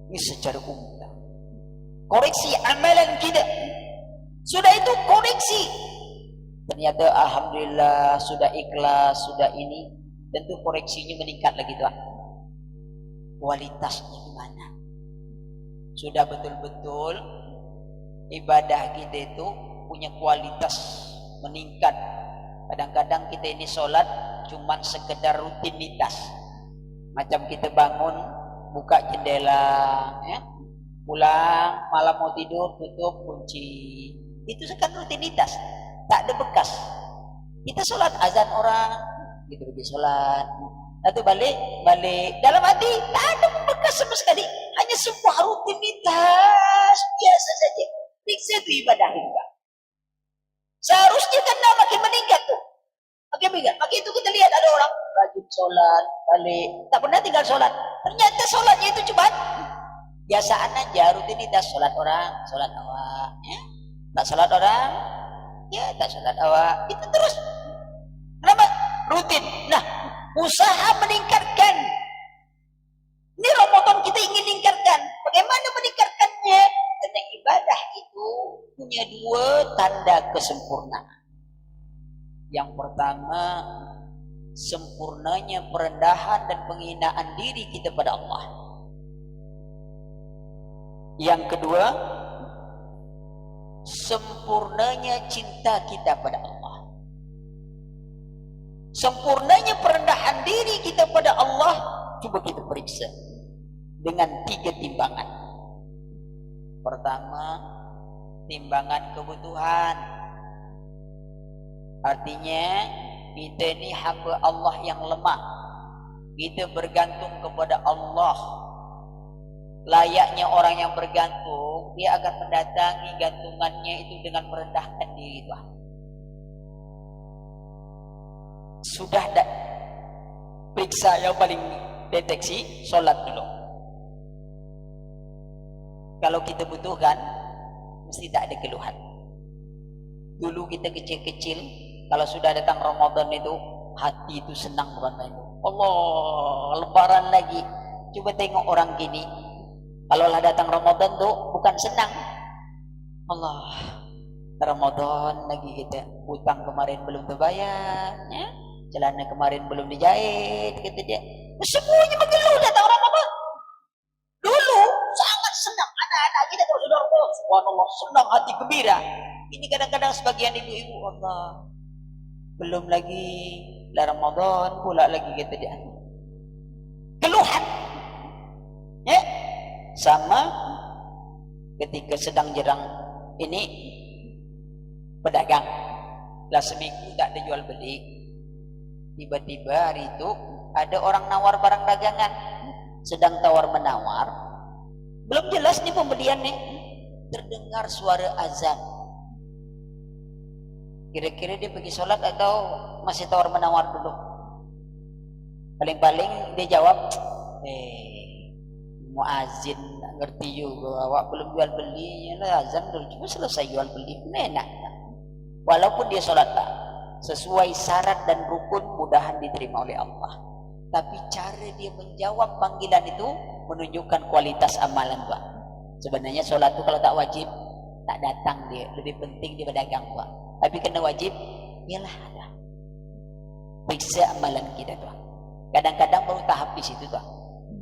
Ini secara umum. Koreksi amalan kita. Sudah itu koreksi. Ternyata alhamdulillah sudah ikhlas, sudah ini. Tentu koreksinya meningkat lagi tuh. Kualitasnya gimana? Sudah betul-betul ibadah kita itu punya kualitas meningkat. Kadang-kadang kita ini sholat cuman sekedar rutinitas. Macam kita bangun, buka jendela, ya, pulang, malam mau tidur, tutup, kunci. Itu sekedar rutinitas, tak ada bekas. Kita sholat, azan orang, kita pergi sholat, lalu balik. Dalam hati tak ada bekas sama sekali. Hanya sebuah rutinitas biasa saja. Periksa itu ibadah juga. Seharusnya kan makin meningkat tuh. Makin meningkat. Makin itu kita lihat ada orang rajin sholat, balik, tak pernah tinggal sholat. Ternyata sholatnya itu cuma biasaan aja, rutinitas. Sholat orang, sholat awak, ya. Tak sholat orang, ya tak sholat awak. Itu terus. Kenapa? Rutin. Nah, usaha meningkatkan. Ini Ramadan kita ingin meningkatkan. Bagaimana meningkatkannya? Karena ibadah itu punya dua tanda kesempurnaan. Yang pertama, sempurnanya perendahan dan penghinaan diri kita pada Allah. Yang kedua, sempurnanya cinta kita pada Allah. Sempurnanya perendahan diri kita pada Allah, coba kita periksa dengan 3 timbangan. Pertama, timbangan kebutuhan. Artinya kita ini hamba Allah yang lemah. Kita bergantung kepada Allah. Layaknya orang yang bergantung, dia akan mendatangi gantungannya itu dengan merendahkan diri. Sudah tak periksa yang paling deteksi, sholat dulu. Kalau kita butuhkan, mesti tak ada keluhan. Dulu kita kecil-kecil, kalau sudah datang Ramadan itu, hati itu senang bukan main. Allah, lebaran lagi. Coba tengok orang gini. Kalau lah datang Ramadan tuh bukan senang. Allah, Ramadan lagi kita. Utang kemarin belum terbayar, ya? Celana kemarin belum dijahit, kata dia. Semuanya mengeluh datang Ramadan. Dulu sangat senang. Anak-anak kita tuh sudah subhanallah, senang, hati gembira. Ini kadang-kadang sebagian ibu-ibu, Allah, belum lagi lah Ramadan pula lagi, kata dia. Keluhan, ya, sama ketika sedang jerang ini pedagang lah seminggu tak ada jual beli, tiba-tiba hari itu ada orang nawar barang dagangan, sedang tawar menawar, belum jelas nih pembelian nih, terdengar suara azan. Kira-kira dia pergi sholat atau masih tawar menawar dulu? Paling-paling dia jawab, muazin ngerti juga, awak belum jual beli, lah azan dulu, cuma selesai jual beli, enak. Walaupun dia sholat tak sesuai syarat dan rukun, mudahan diterima oleh Allah. Tapi cara dia menjawab panggilan itu menunjukkan kualitas amalan, Pak. Sebenarnya sholat itu kalau tak wajib, tak datang dia, lebih penting dia berdagang, Pak. Tapi kena wajib, ialah ada. Periksa amalan kita, Pak. Kadang-kadang baru tahap di situ, Pak.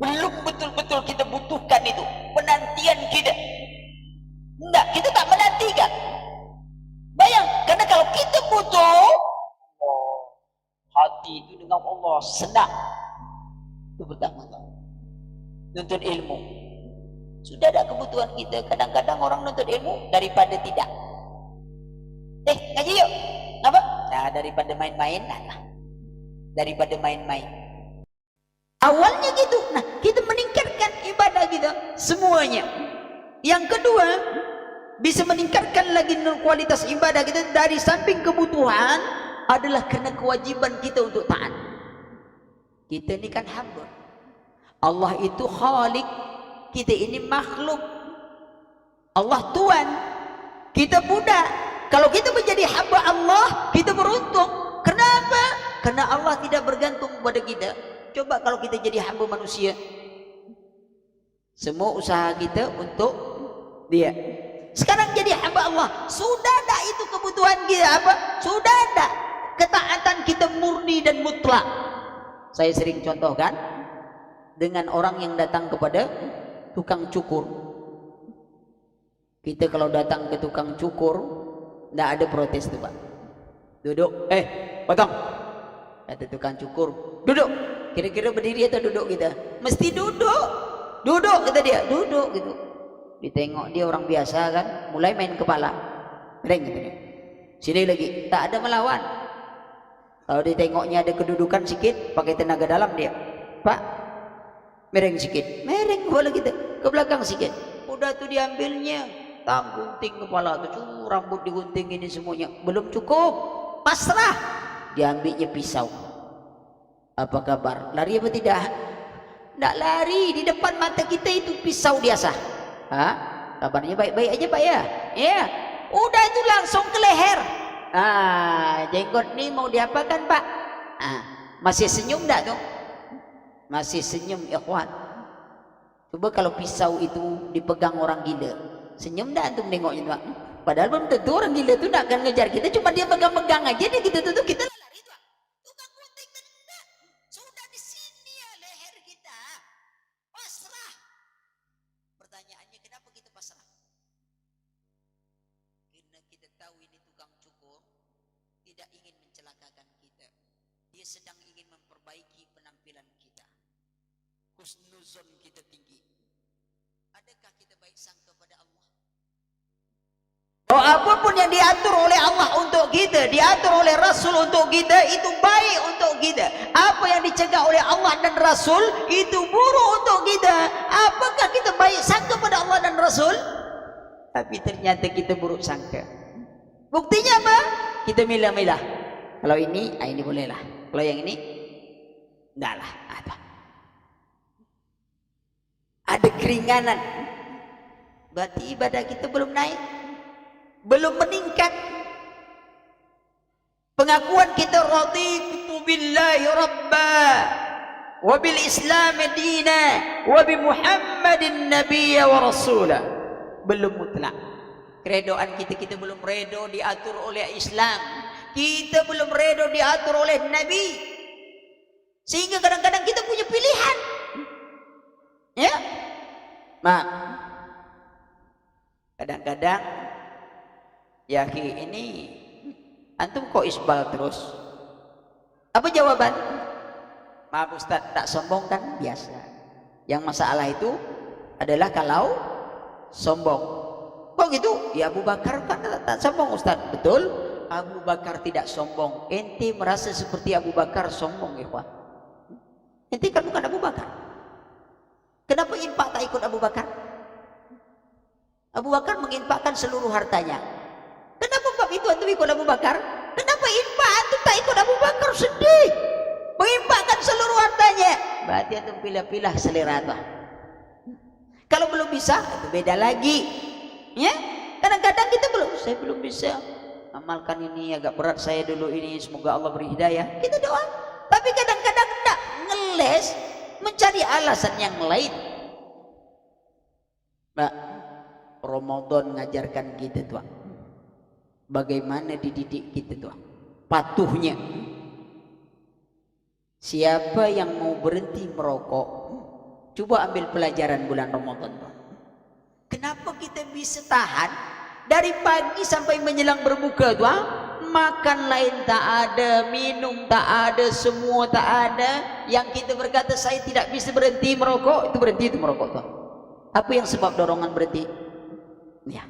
Belum betul-betul kita butuhkan itu, penantian kita. Enggak, kita tak menantikan. Bayang, karena kalau kita butuh, hati itu dengan Allah senang. Itu pertama, Pak. Nuntut ilmu. Sudah ada kebutuhan kita. Kadang-kadang orang nuntut ilmu daripada tidak. Ngaji yuk. Apa? Nah, daripada main-main, daripada main-main. Awalnya gitu. Nah, kita meningkatkan ibadah kita semuanya. Yang kedua, bisa meningkatkan lagi kualitas ibadah kita dari samping kebutuhan adalah karena kewajiban kita untuk taat. Kita ini kan hamba. Allah itu khalik, kita ini makhluk. Allah Tuhan, kita budak. Kalau kita menjadi hamba Allah, kita beruntung. Kenapa? Karena Allah tidak bergantung pada kita. Coba kalau kita jadi hamba manusia, semua usaha kita untuk dia. Sekarang jadi hamba Allah, sudah ada itu kebutuhan kita apa? Sudah ada. Ketaatan kita murni dan mutlak. Saya sering contohkan dengan orang yang datang kepada tukang cukur. Kita kalau datang ke tukang cukur, tidak ada protes tuh, Pak. Duduk, potong. Kata tukang cukur, duduk. Kira-kira berdiri atau duduk kita? Mesti duduk. Duduk kata dia, duduk gitu. Ditengok dia orang biasa kan, mulai main kepala. Mereng gitu dia. Sini lagi, tak ada melawan. Kalau ditengoknya ada kedudukan sikit, pakai tenaga dalam dia. Pak, mereng sikit. Mereng boleh gitu. Ke belakang sikit. Udah tuh diambilnya. Gunting kepala tuh, rambut digunting ini semuanya. Belum cukup. Pasrah. Diambilnya pisau. Apa kabar? Lari apa tidak? Tidak lari. Di depan mata kita itu pisau biasa. Hah? Kabarnya baik-baik aja Pak ya? Ya. Udah itu langsung ke leher. Jenggot nih mau diapakan Pak? Masih senyum enggak tuh? Masih senyum ikhwan. Coba kalau pisau itu dipegang orang gila. Senyum enggak antum nengoknya Pak? Padahal belum tentu orang gila itu enggak akan ngejar kita. Cuma dia pegang-pegang aja dia kita tutup kita. Sedang ingin memperbaiki penampilan kita. Husnuzon kita tinggi. Adakah kita baik sangka pada Allah? Bahwa apapun yang diatur oleh Allah untuk kita, diatur oleh Rasul untuk kita, itu baik untuk kita. Apa yang dicegah oleh Allah dan Rasul, itu buruk untuk kita. Apakah kita baik sangka pada Allah dan Rasul? Tapi ternyata kita buruk sangka. Buktinya apa? Kita milah-milah. Kalau ini bolehlah. Kalau yang ini, enggak lah. Ada keringanan. Berarti ibadah kita belum naik, belum meningkat. Pengakuan kita raditu billahi rabba, wa bil islam dina, wa bi muhammadin nabiyya wa rasula. Belum mutlak. Keredoan kita belum redo diatur oleh Islam. Kita belum redo diatur oleh Nabi. Sehingga kadang-kadang kita punya pilihan. Ya. Maaf. Kadang-kadang ya ini antum kok isbal terus? Apa jawaban? Maaf Ustaz, tak sombong kan biasa. Yang masalah itu adalah kalau sombong. Kok gitu? Ya Abu Bakar kan tak sombong Ustaz. Betul? Abu Bakar tidak sombong. Ente merasa seperti Abu Bakar sombong, ikhwan. Ente kan bukan Abu Bakar. Kenapa infak tak ikut Abu Bakar? Abu Bakar menginfakkan seluruh hartanya. Kenapa bab itu antum ikut Abu Bakar? Kenapa infak antum tak ikut Abu Bakar? Sedih. Menginfakkan seluruh hartanya. Berarti antum pilih-pilih selera tuh. Kalau belum bisa, itu beda lagi. Ya? Kadang-kadang kita saya belum bisa. Amalkan ini agak berat saya dulu ini, semoga Allah beri hidayah. Kita doa. Tapi kadang-kadang enggak, ngeles mencari alasan yang lain. Mbak, Ramadan ngajarkan kita tuh. Bagaimana dididik kita tuh? Patuhnya. Siapa yang mau berhenti merokok, coba ambil pelajaran bulan Ramadan tuh. Kenapa kita bisa tahan? Dari pagi sampai menjelang berbuka tuh, makan lain tak ada, minum tak ada, semua tak ada. Yang kita berkata saya tidak bisa berhenti merokok, itu berhenti itu merokok tuh. Apa yang sebab dorongan berhenti? Ya,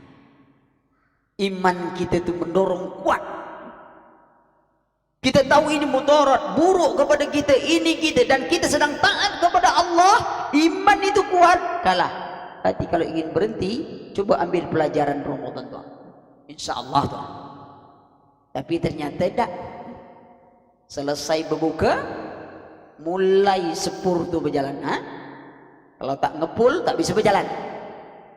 iman kita itu mendorong kuat. Kita tahu ini mudarat, buruk kepada kita, ini kita, dan kita sedang taat kepada Allah. Iman itu kuat, kalah. Hati kalau ingin berhenti, coba ambil pelajaran Ramadan tuh. Insya Allah tuh. Tapi ternyata tidak. Selesai berbuka, mulai sepur tuh berjalan. Kalau tak ngepul, tak bisa berjalan.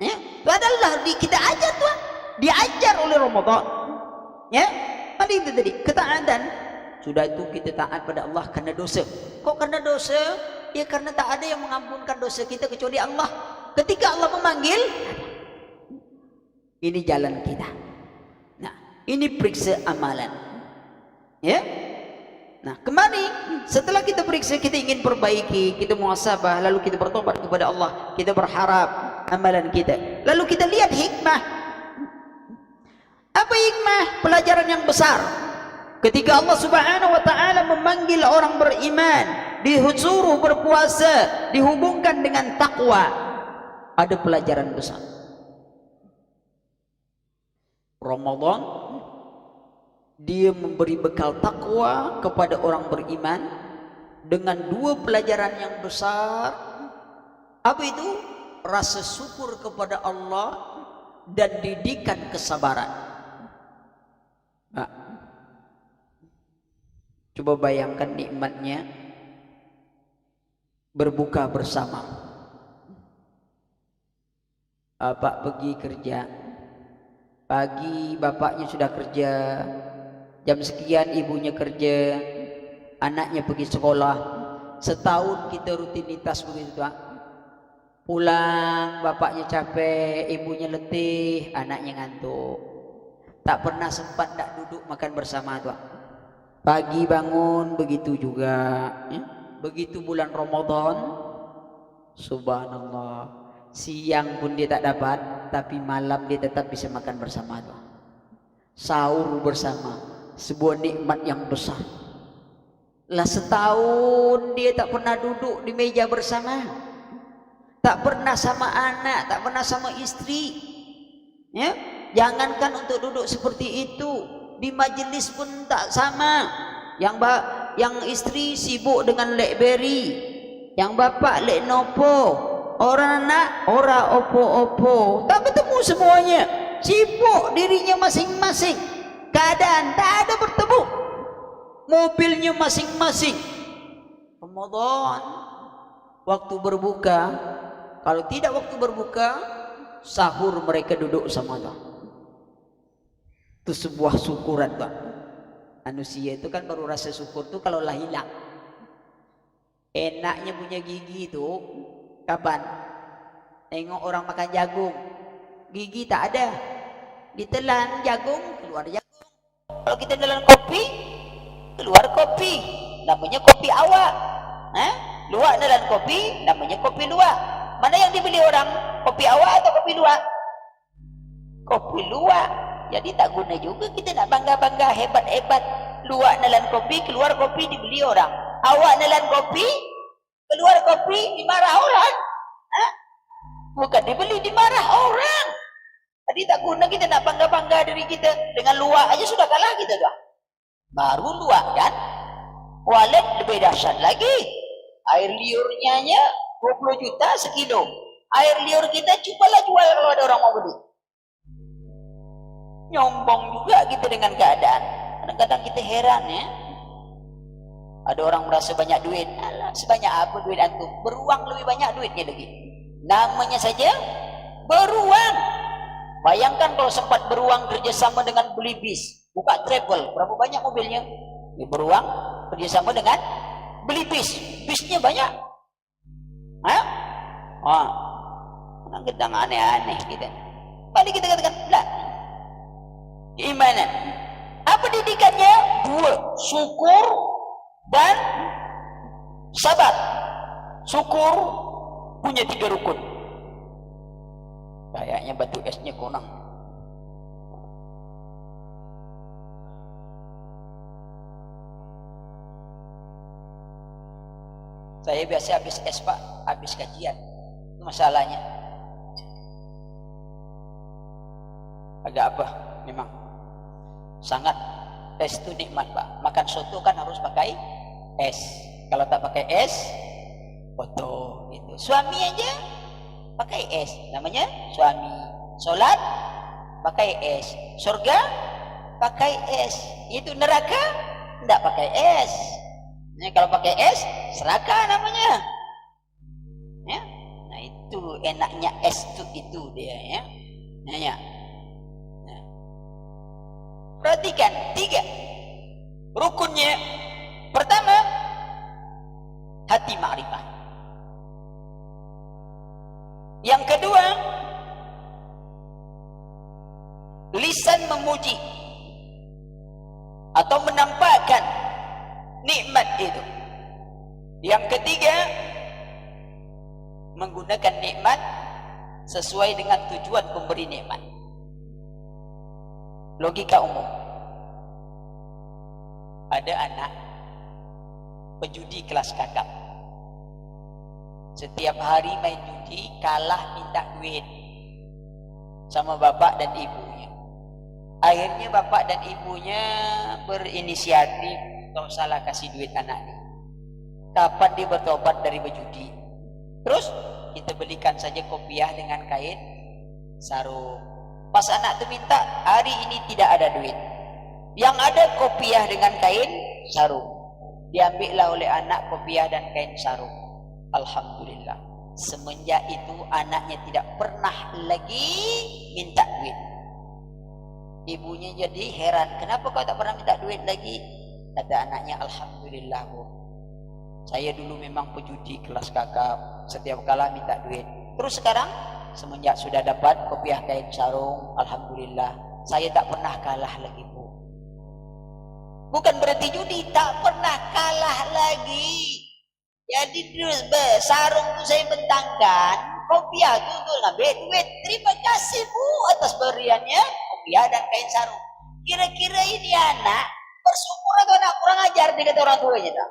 Ya, itu adalah kita ajar tuh. Diajar oleh Ramadan. Ya, tadi itu tadi ketaatan. Sudah itu kita taat pada Allah karena dosa. Kok karena dosa? Ya karena tak ada yang mengampunkan dosa kita kecuali Allah. Ketika Allah memanggil, ini jalan kita. Nah, ini periksa amalan. Ya. Nah, kembali setelah kita periksa, kita ingin perbaiki, kita muhasabah, lalu kita bertobat kepada Allah, kita berharap amalan kita. Lalu kita lihat hikmah. Apa hikmah? Pelajaran yang besar. Ketika Allah Subhanahu wa taala memanggil orang beriman, disuruh berpuasa, dihubungkan dengan takwa, ada pelajaran besar. Ramadan dia memberi bekal takwa kepada orang beriman dengan dua pelajaran yang besar. Apa itu? Rasa syukur kepada Allah dan didikan kesabaran. Nah, coba bayangkan nikmatnya berbuka bersama. Bapak pergi kerja, pagi bapaknya sudah kerja, jam sekian ibunya kerja, anaknya pergi sekolah. Setahun kita rutinitas begitu, Pak. Pulang bapaknya capek, ibunya letih, anaknya ngantuk. Tak pernah sempat tak duduk makan bersama, Pak. Pagi bangun begitu juga, ya. Begitu bulan Ramadan, subhanallah, siang pun dia tak dapat, tapi malam dia tetap bisa makan bersama, Pak. Sahur bersama, sebuah nikmat yang besar. Lah setahun dia tak pernah duduk di meja bersama, tak pernah sama anak, tak pernah sama istri, ya. Jangankan untuk duduk seperti itu, di majelis pun tak sama. Yang istri sibuk dengan BlackBerry, yang bapak lek nopo, orang anak ora opo-opo, tak bertemu semuanya, sibuk dirinya masing-masing, keadaan tak ada bertemu, mobilnya masing-masing. Ramadan waktu berbuka, kalau tidak waktu berbuka, sahur mereka duduk sama Allah. Itu sebuah syukuran, Pak. Manusia itu kan baru rasa syukur tuh kalau lah hilang. Enaknya punya gigi itu kapan? Tengok orang makan jagung, gigi tak ada, ditelan jagung keluar jagung. Kalau kita telan kopi, keluar kopi, namanya kopi awak. Luak telan kopi, namanya kopi luak. Mana yang dibeli orang? Kopi awak atau kopi luak? Kopi luak. Jadi tak guna juga kita nak bangga-bangga hebat-hebat. Luak nelan kopi, keluar kopi dibeli orang. Awak nelan kopi, keluar kopi dimarah orang. Bukan dibeli, dimarah orang. Jadi tak guna kita nak bangga-bangga diri kita. Dengan luak aja sudah kalah kita dah. Baru luak kan? Walet lebih dahsyat lagi. Air liurnya 20 juta sekilo. Air liur kita cobalah jual kalau ada orang mau beli. Nyombong juga kita dengan keadaan. Kadang-kadang kita heran, ya. Ada orang merasa banyak duit. Alah, sebanyak apa duit antum? Beruang lebih banyak duitnya lagi. Namanya saja beruang. Bayangkan kalau sempat beruang kerjasama dengan beli bis, buka travel, berapa banyak mobilnya? Ya, beruang kerjasama dengan beli bis, bisnya banyak. Kadang-kadang aneh-aneh kita. Balik kita katakan, lah, keimanan. Apa didikannya? Dua, syukur dan sabar. Syukur punya 3 rukun. Kayaknya batu esnya kurang. Saya biasa habis es, Pak, habis kajian. Itu masalahnya. Agak apa? Memang sangat es itu nikmat, Pak. Makan soto kan harus pakai es. Kalau tak pakai es, foto itu. Suami aja pakai es, namanya suami. Sholat pakai es. Surga pakai es. Itu neraka tidak pakai es. Nah, kalau pakai es, seraka namanya. Ya? Nah, itu enaknya es itu dia, ya. Nah, ya. Nah. Perhatikan 3 rukunnya. Pertama, hati ma'rifah. Yang kedua, lisan memuji atau menampakkan nikmat itu. Yang ketiga, menggunakan nikmat sesuai dengan tujuan pemberi nikmat. Logika umum. ada anak pejudi kelas kakap. Setiap hari main judi, kalah minta duit sama bapak dan ibunya. Akhirnya bapak dan ibunya berinisiatif, tak salah kasih duit anaknya. Kapan dia bertobat dari berjudi? Terus kita belikan saja kopiah dengan kain sarung. Pas anak tu minta, hari ini tidak ada duit. Yang ada kopiah dengan kain sarung. Diambillah oleh anak kopiah dan kain sarung. Alhamdulillah. Semenjak itu anaknya tidak pernah lagi minta duit. Ibunya jadi heran, kenapa kau tak pernah minta duit lagi? Kata anaknya, alhamdulillah bu, saya dulu memang pejudi kelas kakap, setiap kala minta duit. Terus sekarang semenjak sudah dapat kopiah kain sarung, alhamdulillah saya tak pernah kalah lagi bu. Bukan berarti judi, tak pernah kalah lagi. Jadi sarung tu saya bentangkan, kopiah tu untuk ngambil duit. Terima kasih bu atas beriannya kopiah dan kain sarung. Kira-kira ini anak bersyukur atau anak kurang ajar dengan orang tuanya tak?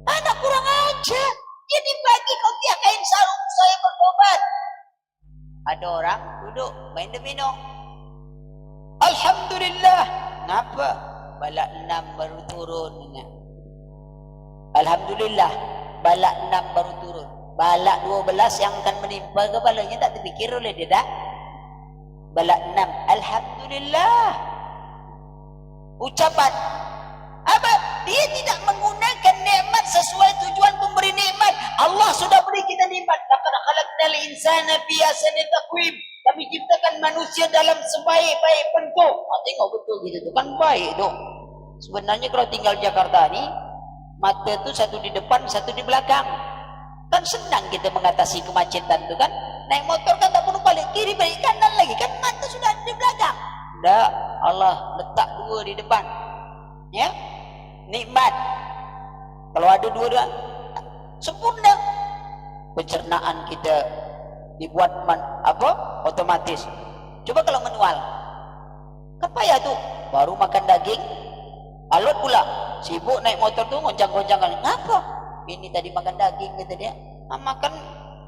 Anak kurang ajar. Jadi bagi kopiah kain sarung saya bertobat. Ada orang duduk main domino. Alhamdulillah. Kenapa? Balak 6 baru turun. Alhamdulillah. Balak 6 baru turun. Balak 12 yang akan menimpa kepalanya tak terfikir oleh dia tak? Balak 6. Alhamdulillah. Ucapan apa? Dia tidak menggunakan nikmat sesuai tujuan pemberi nikmat. Allah sudah beri kita nikmat. Laqad khalaqnal insana fi ahsani taqwim. Kami ciptakan manusia dalam sebaik-baik bentuk. Tengok betul gitu tu kan baik tu. Sebenarnya kalau tinggal Jakarta ni, mata tu satu di depan, satu di belakang. Kan senang kita mengatasi kemacetan tu kan. Naik motor kan tak perlu balik kiri balik kanan lagi kan, mata sudah di belakang. Tak, Allah letak dua di depan. Ya, nikmat. Kalau ada dua-dua, sempurna. Pencernaan kita dibuat otomatis. Coba kalau manual, kan payah tu. Baru makan daging, alot pula. Sibuk naik motor tu goncang-goncangan. Ngapa? Ini tadi makan daging kata dia. Makan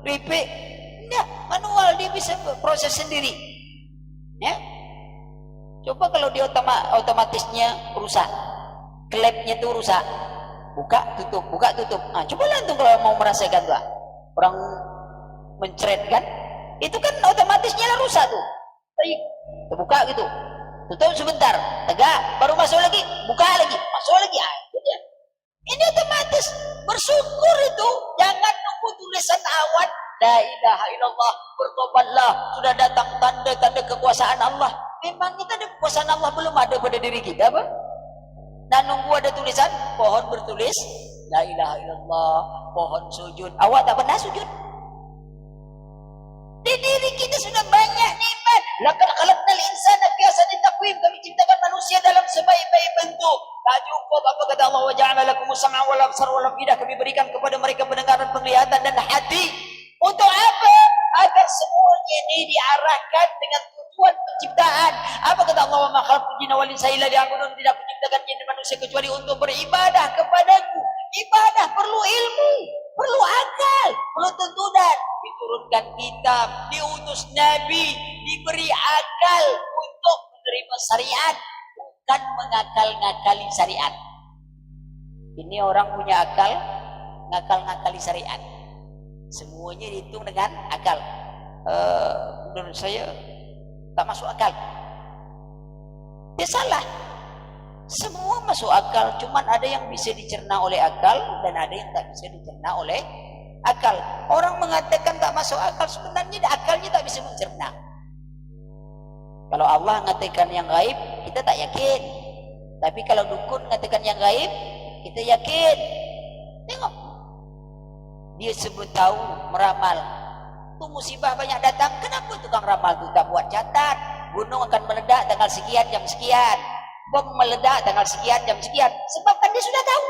keripik. Tidak, manual dia bisa proses sendiri. Ya. Coba kalau dia otomatisnya rusak. Klepnya tu rusak. Buka tutup, buka tutup. Cobalah tu kalau mau merasakan tu. Orang mencret kan? Itu kan otomatisnya lah rusak tu. Terbuka gitu. Tutup sebentar, tegak, baru masuk lagi, buka lagi, masuk lagi. Ini otomatis. Bersyukur itu. Jangan nunggu tulisan awan. La ilaha illallah, bertobatlah. Sudah datang tanda-tanda kekuasaan Allah. Memangnya tanda kekuasaan Allah belum ada pada diri kita apa? Dan nunggu ada tulisan, pohon bertulis La ilaha illallah, pohon sujud. Awak tak pernah sujud? Di diri kita sudah banyak nikmat. Laqad khalaqnal insana fi ahsani taqwim. Kami ciptakan manusia dalam sebaik-baik bentuk. Tak cukup apa kata Allah, wa ja'ala lakumus sam'a wal absara wal afidah. Kami berikan kepada mereka pendengaran, penglihatan dan hati. Untuk apa? Agar semuanya ini diarahkan dengan tujuan penciptaan. Apa kata Allah, wa ma khalaqtul jinna wal insa illa liya'budun. Tidak kuciptakan jin dan manusia kecuali untuk beribadah kepadaku. Ibadah perlu ilmu, perlu akal, perlu tuntunan. Diturunkan kitab, diutus nabi, diberi akal untuk menerima syariat, bukan mengakal-ngakali syariat. Ini orang punya akal, ngakal-ngakali syariat. Semuanya dihitung dengan akal. Menurut saya tak masuk akal. Dia salah. Semua masuk akal, cuman ada yang bisa dicerna oleh akal dan ada yang tak bisa dicerna oleh akal. Orang mengatakan tak masuk akal, sebenarnya akalnya tak bisa mencerna. Kalau Allah mengatakan yang gaib, kita tak yakin. Tapi kalau dukun mengatakan yang gaib, kita yakin. Tengok, dia sebut tahu, meramal. Tu musibah banyak datang, kenapa tukang ramal tu tak buat catat? Gunung akan meledak tanggal sekian, jam sekian. Bom meledak tanggal sekian, jam sekian. Sebab kan dia sudah tahu.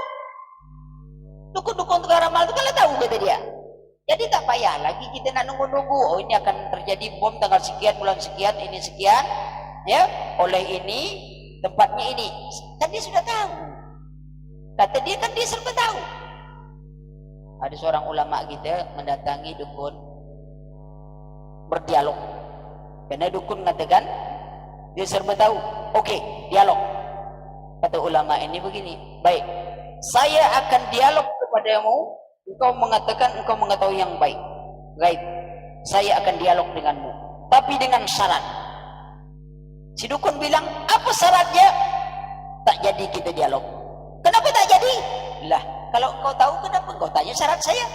Dukun-dukun tukang ramal tu kan tahu kata dia. Jadi tak payah lagi kita nak nunggu-nunggu. Oh ini akan terjadi bom tanggal sekian, bulan sekian, ini sekian. Ya, oleh ini tempatnya ini. Kan dia sudah tahu. Kata dia kan dia serba tahu. Ada seorang ulama kita mendatangi dukun, berdialog. Karena dukun mengatakan dia serba tahu. Oke, dialog. Kata ulama ini begini, baik, saya akan dialog kepadamu. Engkau mengatakan engkau mengetahui yang baik. Baik, saya akan dialog denganmu, tapi dengan syarat. Si dukun bilang, apa syaratnya? Tak jadi kita dialog. Kenapa tak jadi? Lah, kalau kau tahu kenapa kau tanya syarat saya?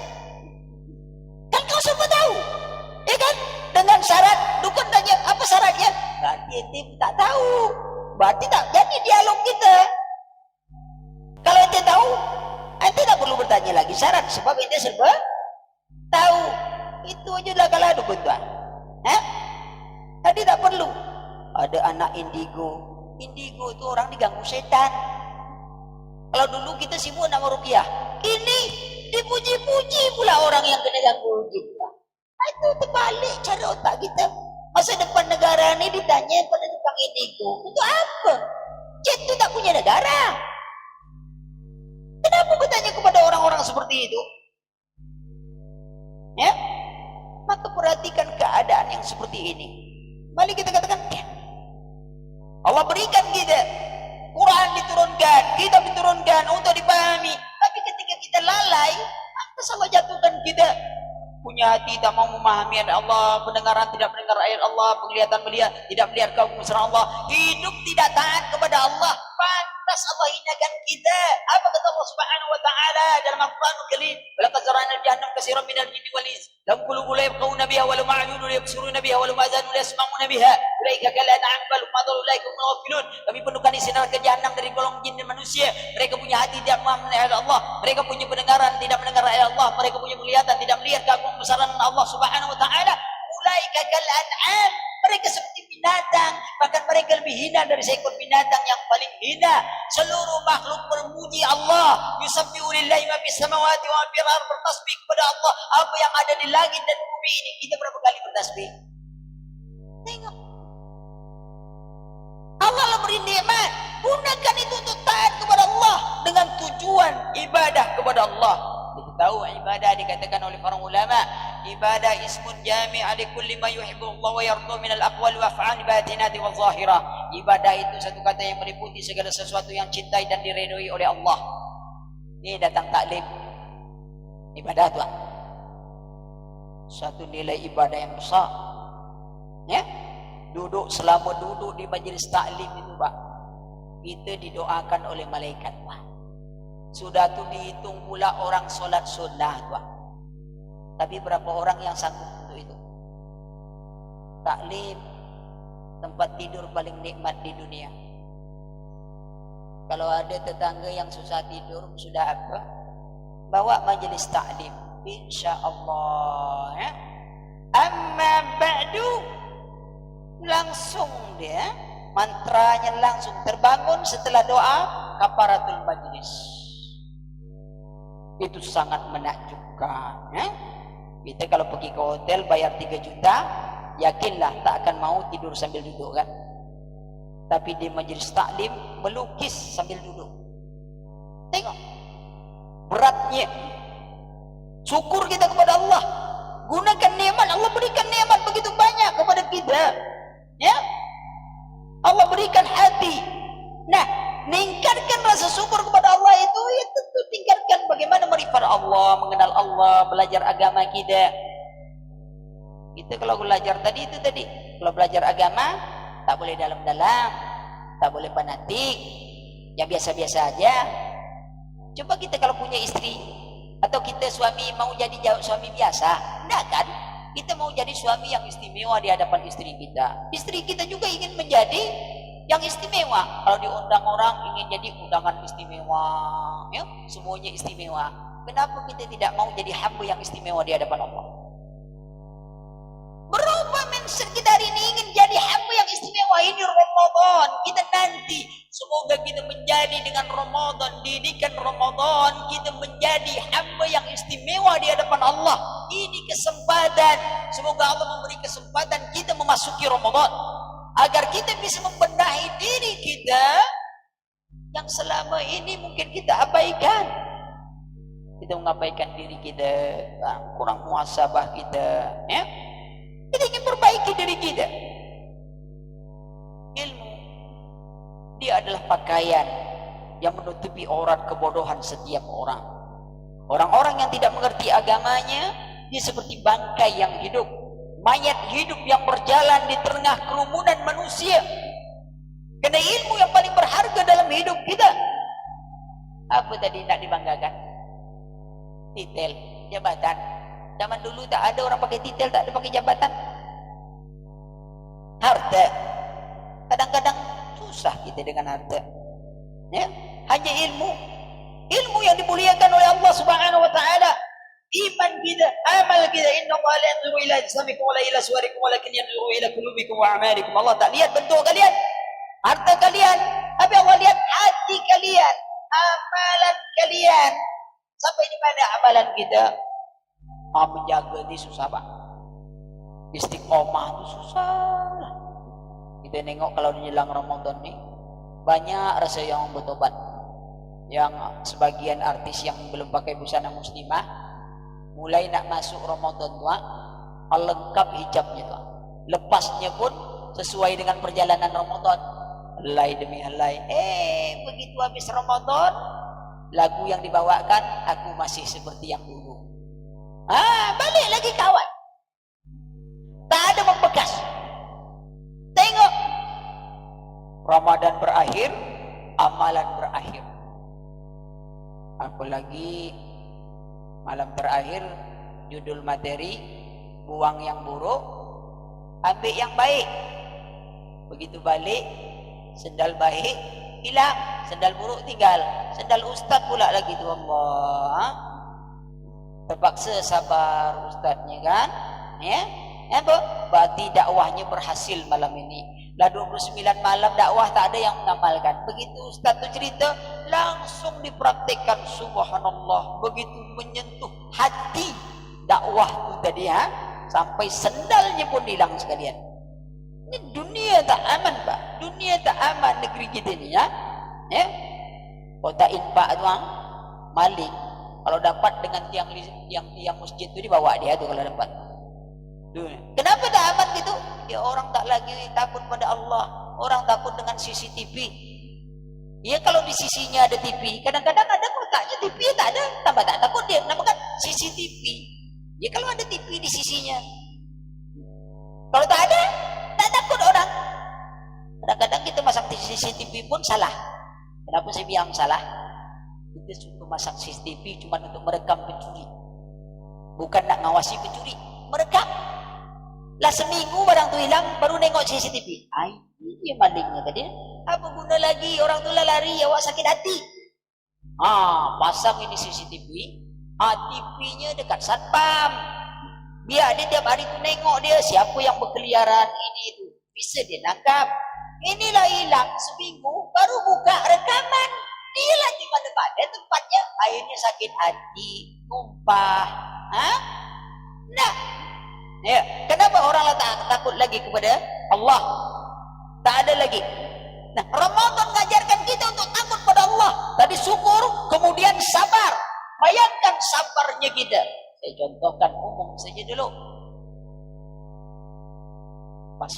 Kan kau semua tahu, ya kan? Dengan syarat, dukun tanya apa syaratnya? Berarti ente tak tahu. Berarti tak jadi dialog kita. Kalau ente tahu, ente tak perlu bertanya lagi syarat, sebab ente serba tahu. Itu aja lah kalau dukun tuan. Tadi tak perlu. Ada anak indigo. Indigo itu orang diganggu setan. Kalau dulu kita sibuk nama rupiah, ini dipuji-puji pula orang yang kena ganggu kita. Itu terbalik cara otak kita. Masa depan negara ini ditanya pada tukang indigo, untuk apa? Jet itu tak punya negara. Kenapa bertanya kepada orang-orang seperti itu? Ya, maka perhatikan keadaan yang seperti ini. Mari kita katakan, Allah berikan kita Quran diturunkan, kitab diturunkan untuk dipahami. Tapi ketika kita lalai, apa salah jatuhkan kita? Punya hati tak mau memahami ayat Allah, pendengaran tidak mendengar ayat Allah, penglihatan melihat tidak melihat kebesaran Allah, hidup tidak taat kepada Allah. Pantas Allah hinakan kita. Apa kata Allah Subhanahu wa taala dalam Al-Qur'anul Karim? "Walaqad zara'na jahannam katsiran minal jinni wal ins, lahum qulubun la yafqahuna biha wa lahum a'yunun la yubsiruna biha wa lahum adhanun la yasma'una biha, ulaika kal an'am bal hum adall, ulaika humul ghafilun." Kami penuhkan isi neraka jahannam dari golongan jin dan manusia. Mereka punya hati tidak memahami ayat Allah, mereka punya pendengaran tidak mendengar ayat Allah, mereka punya penglihatan tidak melihat kebesaran Allah Subhanahu wa taala. Ulaika kal an'am, mereka seperti binatang, bahkan mereka lebih hina dari seekor binatang yang paling hina. Seluruh makhluk bermuji Allah. Yusabbihu lillahi ma fis samawati wa ma fil ardh, bertasbih kepada Allah apa yang ada di langit dan bumi ini. Kita berapa kali bertasbih? Tengok. Allah lah beri nikmat, gunakan itu untuk taat kepada Allah dengan tujuan ibadah kepada Allah. Kita tahu ibadah dikatakan oleh para ulama, ibadah ismun jami' li kulli ma yuhibbu Allah wa yarda min al-aqwali wa af'ali batinati wa zahirah. Ibadah itu satu kata yang meliputi segala sesuatu yang cintai dan diridhoi oleh Allah. Ini datang taklim, ibadah tuan, satu nilai ibadah yang besar. Ya, duduk selama duduk di majlis taklim itu Pak, kita didoakan oleh malaikat Pak. Sudah tu dihitung pula orang solat sunnah Pak. Tapi berapa orang yang sanggup untuk itu? Taklim, tempat tidur paling nikmat di dunia. Kalau ada tetangga yang susah tidur, sudah apa? Bawa majelis taklim, insyaallah ya. Amma ba'du, langsung dia mantranya langsung terbangun setelah doa kafaratul majlis. Itu sangat menakjubkan ya. Kita kalau pergi ke hotel bayar 3 juta, yakinlah tak akan mau tidur sambil duduk kan. Tapi di majlis taklim melukis sambil duduk. Tengok beratnya. Syukur kita kepada Allah. Gunakan nikmat, Allah berikan nikmat begitu banyak kepada kita. Ya. Allah berikan hati. Nah, meningkatkan rasa syukur kepada Allah itu ya tentu tingkatkan bagaimana marifat Allah, mengenal Allah, belajar agama kita. Kita kalau belajar tadi itu tadi, kalau belajar agama tak boleh dalam-dalam, tak boleh fanatik, yang biasa-biasa aja. Coba kita kalau punya istri atau kita suami mau jadi suami biasa, enggak kan? Kita mau jadi suami yang istimewa di hadapan istri kita. Istri kita juga ingin menjadi yang istimewa. Kalau diundang orang ingin jadi undangan istimewa, ya, semuanya istimewa. Kenapa kita tidak mau jadi hamba yang istimewa di hadapan Allah? Berubah mindset kita hari ini ingin jadi hamba yang istimewa. Ini Ramadan kita nanti, semoga kita menjadi dengan Ramadan, didikan Ramadan, kita menjadi hamba yang istimewa di hadapan Allah. Ini kesempatan, semoga Allah memberi kesempatan kita memasuki Ramadan. agar kita bisa membenahi diri kita yang selama ini mungkin kita abaikan. Kita mengabaikan diri kita, kurang muhasabah kita, ya. Kita ingin perbaiki diri kita. Ilmu dia adalah pakaian yang menutupi aurat kebodohan setiap orang. Orang-orang yang tidak mengerti agamanya, dia seperti bangkai yang hidup, mayat hidup yang berjalan di tengah kerumunan manusia. Karena ilmu yang paling berharga dalam hidup kita. Apa tadi nak dibanggakan? Titel, jabatan. Zaman dulu tak ada orang pakai titel, tak ada pakai jabatan. Harta. Kadang-kadang susah kita dengan harta. Ya, hanya ilmu. Ilmu yang dimuliakan oleh Allah Subhanahu wa taala. Iman kita, amal kita. Inna Allah la yanzuru ila ajsamikum wa la ila suwarikum walakin yanzuru ila qulubikum wa a'malikum. Allah tak lihat bentuk kalian, harta kalian, tapi Allah lihat hati kalian, amalan kalian. Sampai di mana amalan kita? Menjaga ini susah, Pak. Istiqomah itu susah. Kita nengok kalau menjelang Ramadan nih, banyak rasa yang bertobat. Yang sebagian artis yang belum pakai busana muslimah, mulai nak masuk Ramadan tuh, lengkap hijabnya tuh. Lepasnya pun sesuai dengan perjalanan Ramadan. Helai demi helai. Begitu habis Ramadan, lagu yang dibawakan, aku masih seperti yang dulu. Balik lagi kawan. Tak ada membekas. Tengok, Ramadan berakhir, amalan berakhir. Apalagi malam terakhir, judul materi, buang yang buruk, ambil yang baik. Begitu balik, sendal baik hilang, sendal buruk tinggal, sendal ustaz pula lagi tu. Allah, terpaksa sabar ustaznya kan, ya. Apa? Berarti dakwahnya berhasil malam ini. Lah 29 malam dakwah tak ada yang mengamalkan. Begitu ustaz tu cerita, langsung dipraktikkan. Subhanallah, begitu menyentuh hati dakwah tu tadi, sampai sendalnya pun hilang sekalian. Ini dunia tak aman, Pak. Dunia tak aman negeri kita ni, ya. Kota infak tu, maling. Kalau dapat dengan tiang masjid tu dibawa dia tu kalau dapat. Kenapa tak aman gitu? Ya orang tak lagi takut pada Allah. Orang takut dengan CCTV. Ya kalau di sisinya ada TV, kadang-kadang ada kotaknya TV tak ada, tambah tak takut dia. Kenapa kan? CCTV. Ya kalau ada TV di sisinya. Kalau tak ada, tak takut orang. Kadang-kadang kita masang CCTV pun salah. Kenapa saya bilang salah? Kita suka masang CCTV cuma untuk merekam pencuri. Bukan nak ngawasi pencuri, merekam. Lah seminggu barang tu hilang, baru nengok CCTV. Ini dia malingnya tadi. Apa guna lagi, orang tu lah lari, awak sakit hati. Pasang ini CCTV. TV-nya dekat satpam. Biar dia tiap hari tu nengok dia siapa yang berkeliaran ini itu. Bisa dia nangkap. Inilah hilang seminggu, baru buka rekaman. Dia lah di mana-mana tempatnya. Akhirnya sakit hati, tumpah. Nah, ya, kenapa orang lah takut lagi kepada Allah? Tak ada lagi. Nah, Ramadan mengajarkan kita untuk takut pada Allah. Tadi syukur, kemudian sabar. Bayangkan sabarnya kita. Saya contohkan umum saja dulu. Pas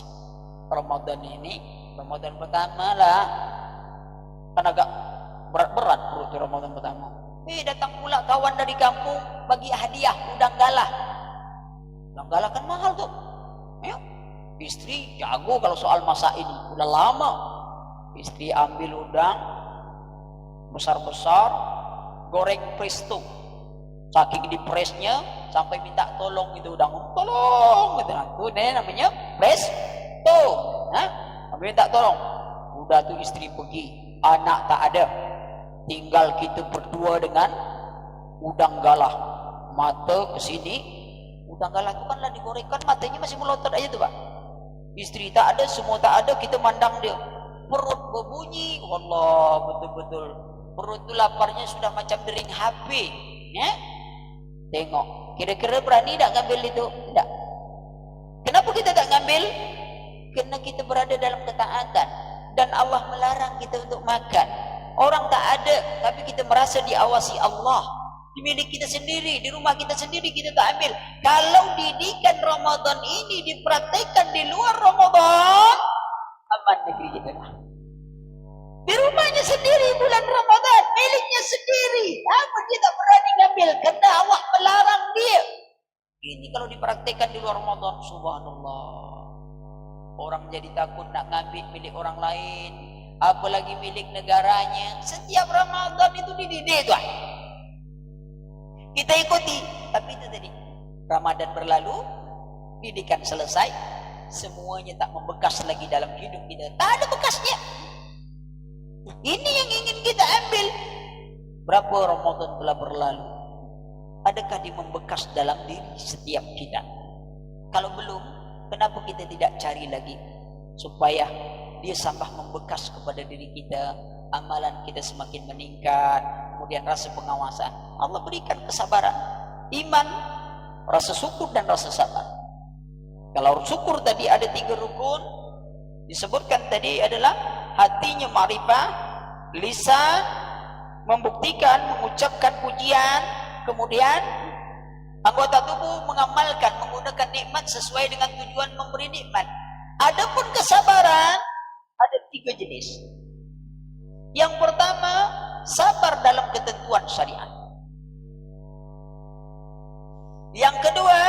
Ramadan ini, Ramadan pertama lah, kan agak berat-berat perut di Ramadan pertama. Datang pula kawan dari kampung bagi hadiah udang galah. Udang galah kan mahal tuh. Ya. Istri jago kalau soal masak ini. Udah lama. Istri ambil udang besar-besar, goreng presto. Saking di presnya sampai minta tolong itu udang. Tolong gitu. Itu namanya presto. Sampai minta tolong. Udah tuh istri pergi, anak tak ada. Tinggal kita berdua dengan udang galah. Mata ke sini, udang galah itu kan lah digorengkan, matanya masih melotot aja tuh, Pak. Istri tak ada, semua tak ada, kita mandang dia. Perut berbunyi, Allah, betul-betul. Perut tu laparnya sudah macam dering HP. Ya? Tengok, kira-kira berani tak ngambil itu? Tidak. Kenapa kita tak ngambil? Karena kita berada dalam ketaatan dan Allah melarang kita untuk makan. Orang tak ada, tapi kita merasa diawasi Allah. Di milik kita sendiri, di rumah kita sendiri kita tak ambil. Kalau didikan Ramadan ini dipraktikkan di luar Ramadan, aman negeri kita. Di rumahnya sendiri bulan Ramadan, miliknya sendiri. Namun dia tak berani ngambil karena Allah melarang dia. Ini kalau dipraktikkan di luar Ramadan, subhanallah. Orang jadi takut nak ngambil milik orang lain, apalagi milik negaranya. Setiap Ramadan itu dididik tuan. Kita ikuti, tapi itu tadi Ramadan berlalu, didikan selesai, semuanya tak membekas lagi dalam hidup kita. Tak ada bekasnya. Ini yang ingin kita ambil. Berapa Ramadan telah berlalu? Adakah dia membekas dalam diri setiap kita? Kalau belum, kenapa kita tidak cari lagi supaya dia sampai membekas kepada diri kita, amalan kita semakin meningkat, kemudian rasa pengawasan. Allah berikan kesabaran, iman, rasa syukur dan rasa sabar. Kalau syukur tadi ada 3 rukun, disebutkan tadi adalah hatinya ma'rifah, lisan membuktikan, mengucapkan pujian, kemudian anggota tubuh mengamalkan, menggunakan nikmat sesuai dengan tujuan memberi nikmat. Adapun kesabaran ada 3 jenis. Yang pertama, sabar dalam ketentuan syariat. Yang kedua,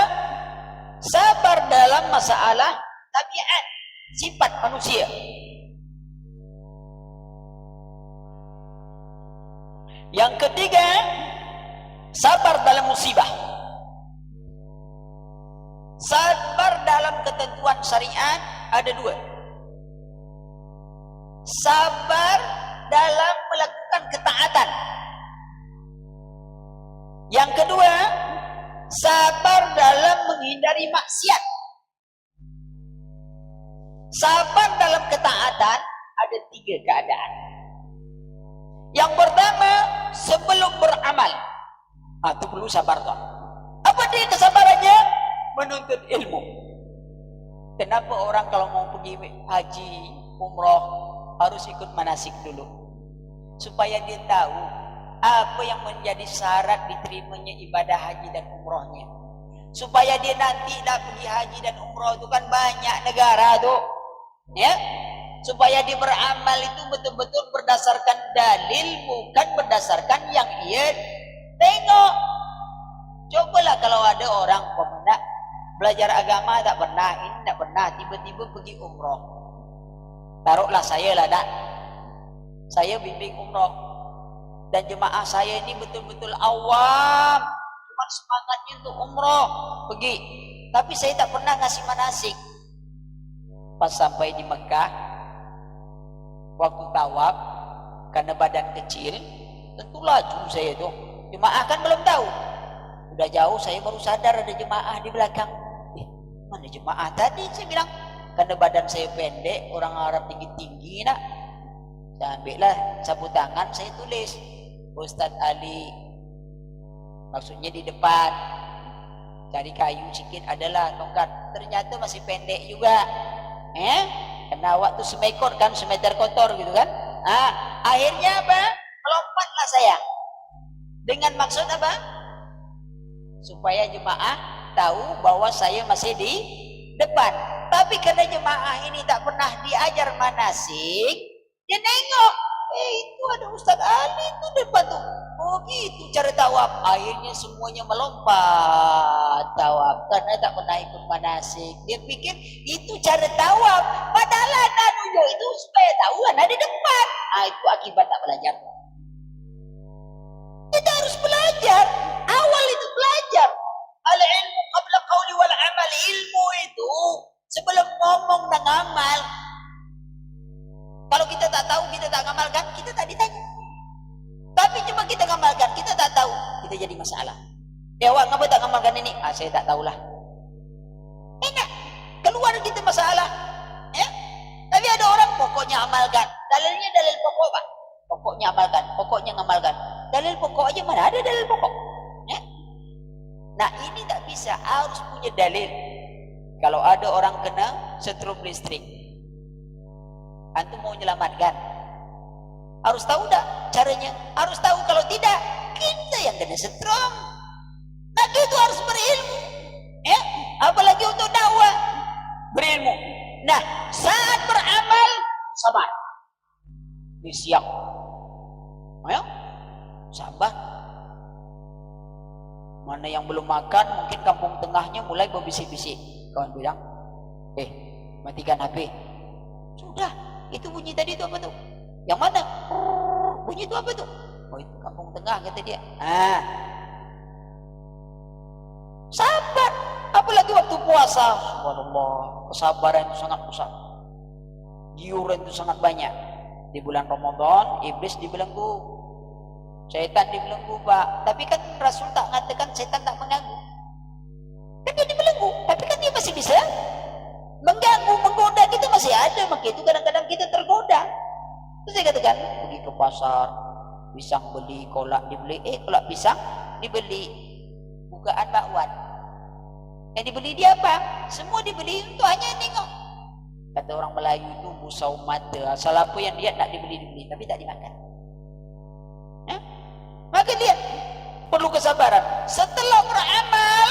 sabar dalam masalah tabiat, sifat manusia. Yang ketiga, sabar dalam musibah. Sabar dalam ketentuan syariat ada 2. Sabar dalam melakukan ketaatan. Yang kedua, sabar dalam menghindari maksiat. Sabar dalam ketaatan ada 3 keadaan. Yang pertama, sebelum beramal. Itu perlu sabar tuan. Apa dia kesabarannya? Menuntut ilmu. Kenapa orang kalau mau pergi haji, umrah, harus ikut manasik dulu? Supaya dia tahu apa yang menjadi syarat diterimanya ibadah haji dan umrahnya. Supaya dia nanti nak pergi haji dan umrah itu kan banyak negara tuh, ya. Supaya dia beramal itu betul-betul berdasarkan dalil, bukan berdasarkan yang ia tengok. Cobalah kalau ada orang pemenang belajar agama tak pernah, ini tak pernah, tiba-tiba pergi umrah. Taruhlah saya lah dak, saya bimbing umrah dan jemaah saya ini betul-betul awam, cuma semangatnya untuk umrah pergi, tapi saya tak pernah ngasih manasik. Pas sampai di Mekah, waktu tawaf, karena badan kecil, tentu laju saya tuh. Jemaah kan belum tahu. Udah jauh saya baru sadar ada jemaah di belakang. Mana jemaah tadi? Saya bilang, karena badan saya pendek, orang Arab tinggi-tinggi nak. Saya ambillah sapu tangan, saya tulis Ustadz Ali. Maksudnya di depan. Cari kayu sedikit adalah tongkat. Ternyata masih pendek juga. Karena awak tuh semekor kan, semeter kotor gitu kan. Akhirnya apa? Melompatlah saya. Dengan maksud apa? Supaya jemaah tahu bahwa saya masih di depan. Tapi karena jemaah ini tak pernah diajar manasik, dia nengok, itu ada Ustadz Ali itu depan tuh. Oh gitu cara tawaf. Akhirnya semuanya melompat tawaf karena tak pernah ikut manasik. Dia pikir itu cara tawaf. Padahal anunya itu supaya tahu ada di depan. Itu akibat tak belajar. Kita harus belajar. Awal itu belajar. Al-ilmu qabla qawli wal amal. Ilmu itu sebelum ngomong dan ngamal. Kalau kita tak tahu, kita tak ngamalkan, kita tak ditanya. Tapi cuma kita ngamalkan, kita tak tahu, kita jadi masalah. Ya awak ngapa tak ngamalkan ini? Saya tak tahulah. Enak, keluar kita masalah. Ya? Tapi ada orang pokoknya amalkan. Dalilnya dalil pokok pak. Pokoknya amalkan, pokoknya ngamalkan. Dalil pokok aja mana ada dalil pokok? Ya? Nah ini tak bisa, harus punya dalil. Kalau ada orang kena setrum listrik, Antum mau menyelamatkan, harus tahu dah caranya. Harus tahu, kalau tidak kita yang kena setrum. Maka itu harus berilmu, ya. Apalagi untuk dakwah, berilmu. Nah, saat beramal sabar. Ini siap, ayo sabar. Mana yang belum makan, mungkin kampung tengahnya mulai berbisik-bisik. Kawan bilang, matikan HP. Sudah, itu bunyi tadi itu apa tuh? Yang mana? Bunyi itu apa tuh? Oh, itu kampung tengah, kata dia. Sabar. Apalagi waktu puasa. Subhanallah, kesabaran itu sangat besar. Giuran itu sangat banyak. Di bulan Ramadan, iblis dibelenggu, syaitan dibelenggu, Pak. Tapi kan Rasul tak mengatakan syaitan tak mengganggu. Kan dia dibelenggu, tapi kan dia masih bisa mengganggu, menggoda kita masih ada. Maka itu kadang-kadang kita tergoda. Terus saya katakan, pergi ke pasar, pisang beli, kolak dibeli. Kolak pisang dibeli, bukaan bakwan. Yang dibeli dia apa? Semua dibeli untuk hanya nengok. Kata orang Melayu itu musau mata. Asal apa yang dia nak dibeli, tapi tak dimakan. Maka lihat, perlu kesabaran. Setelah beramal,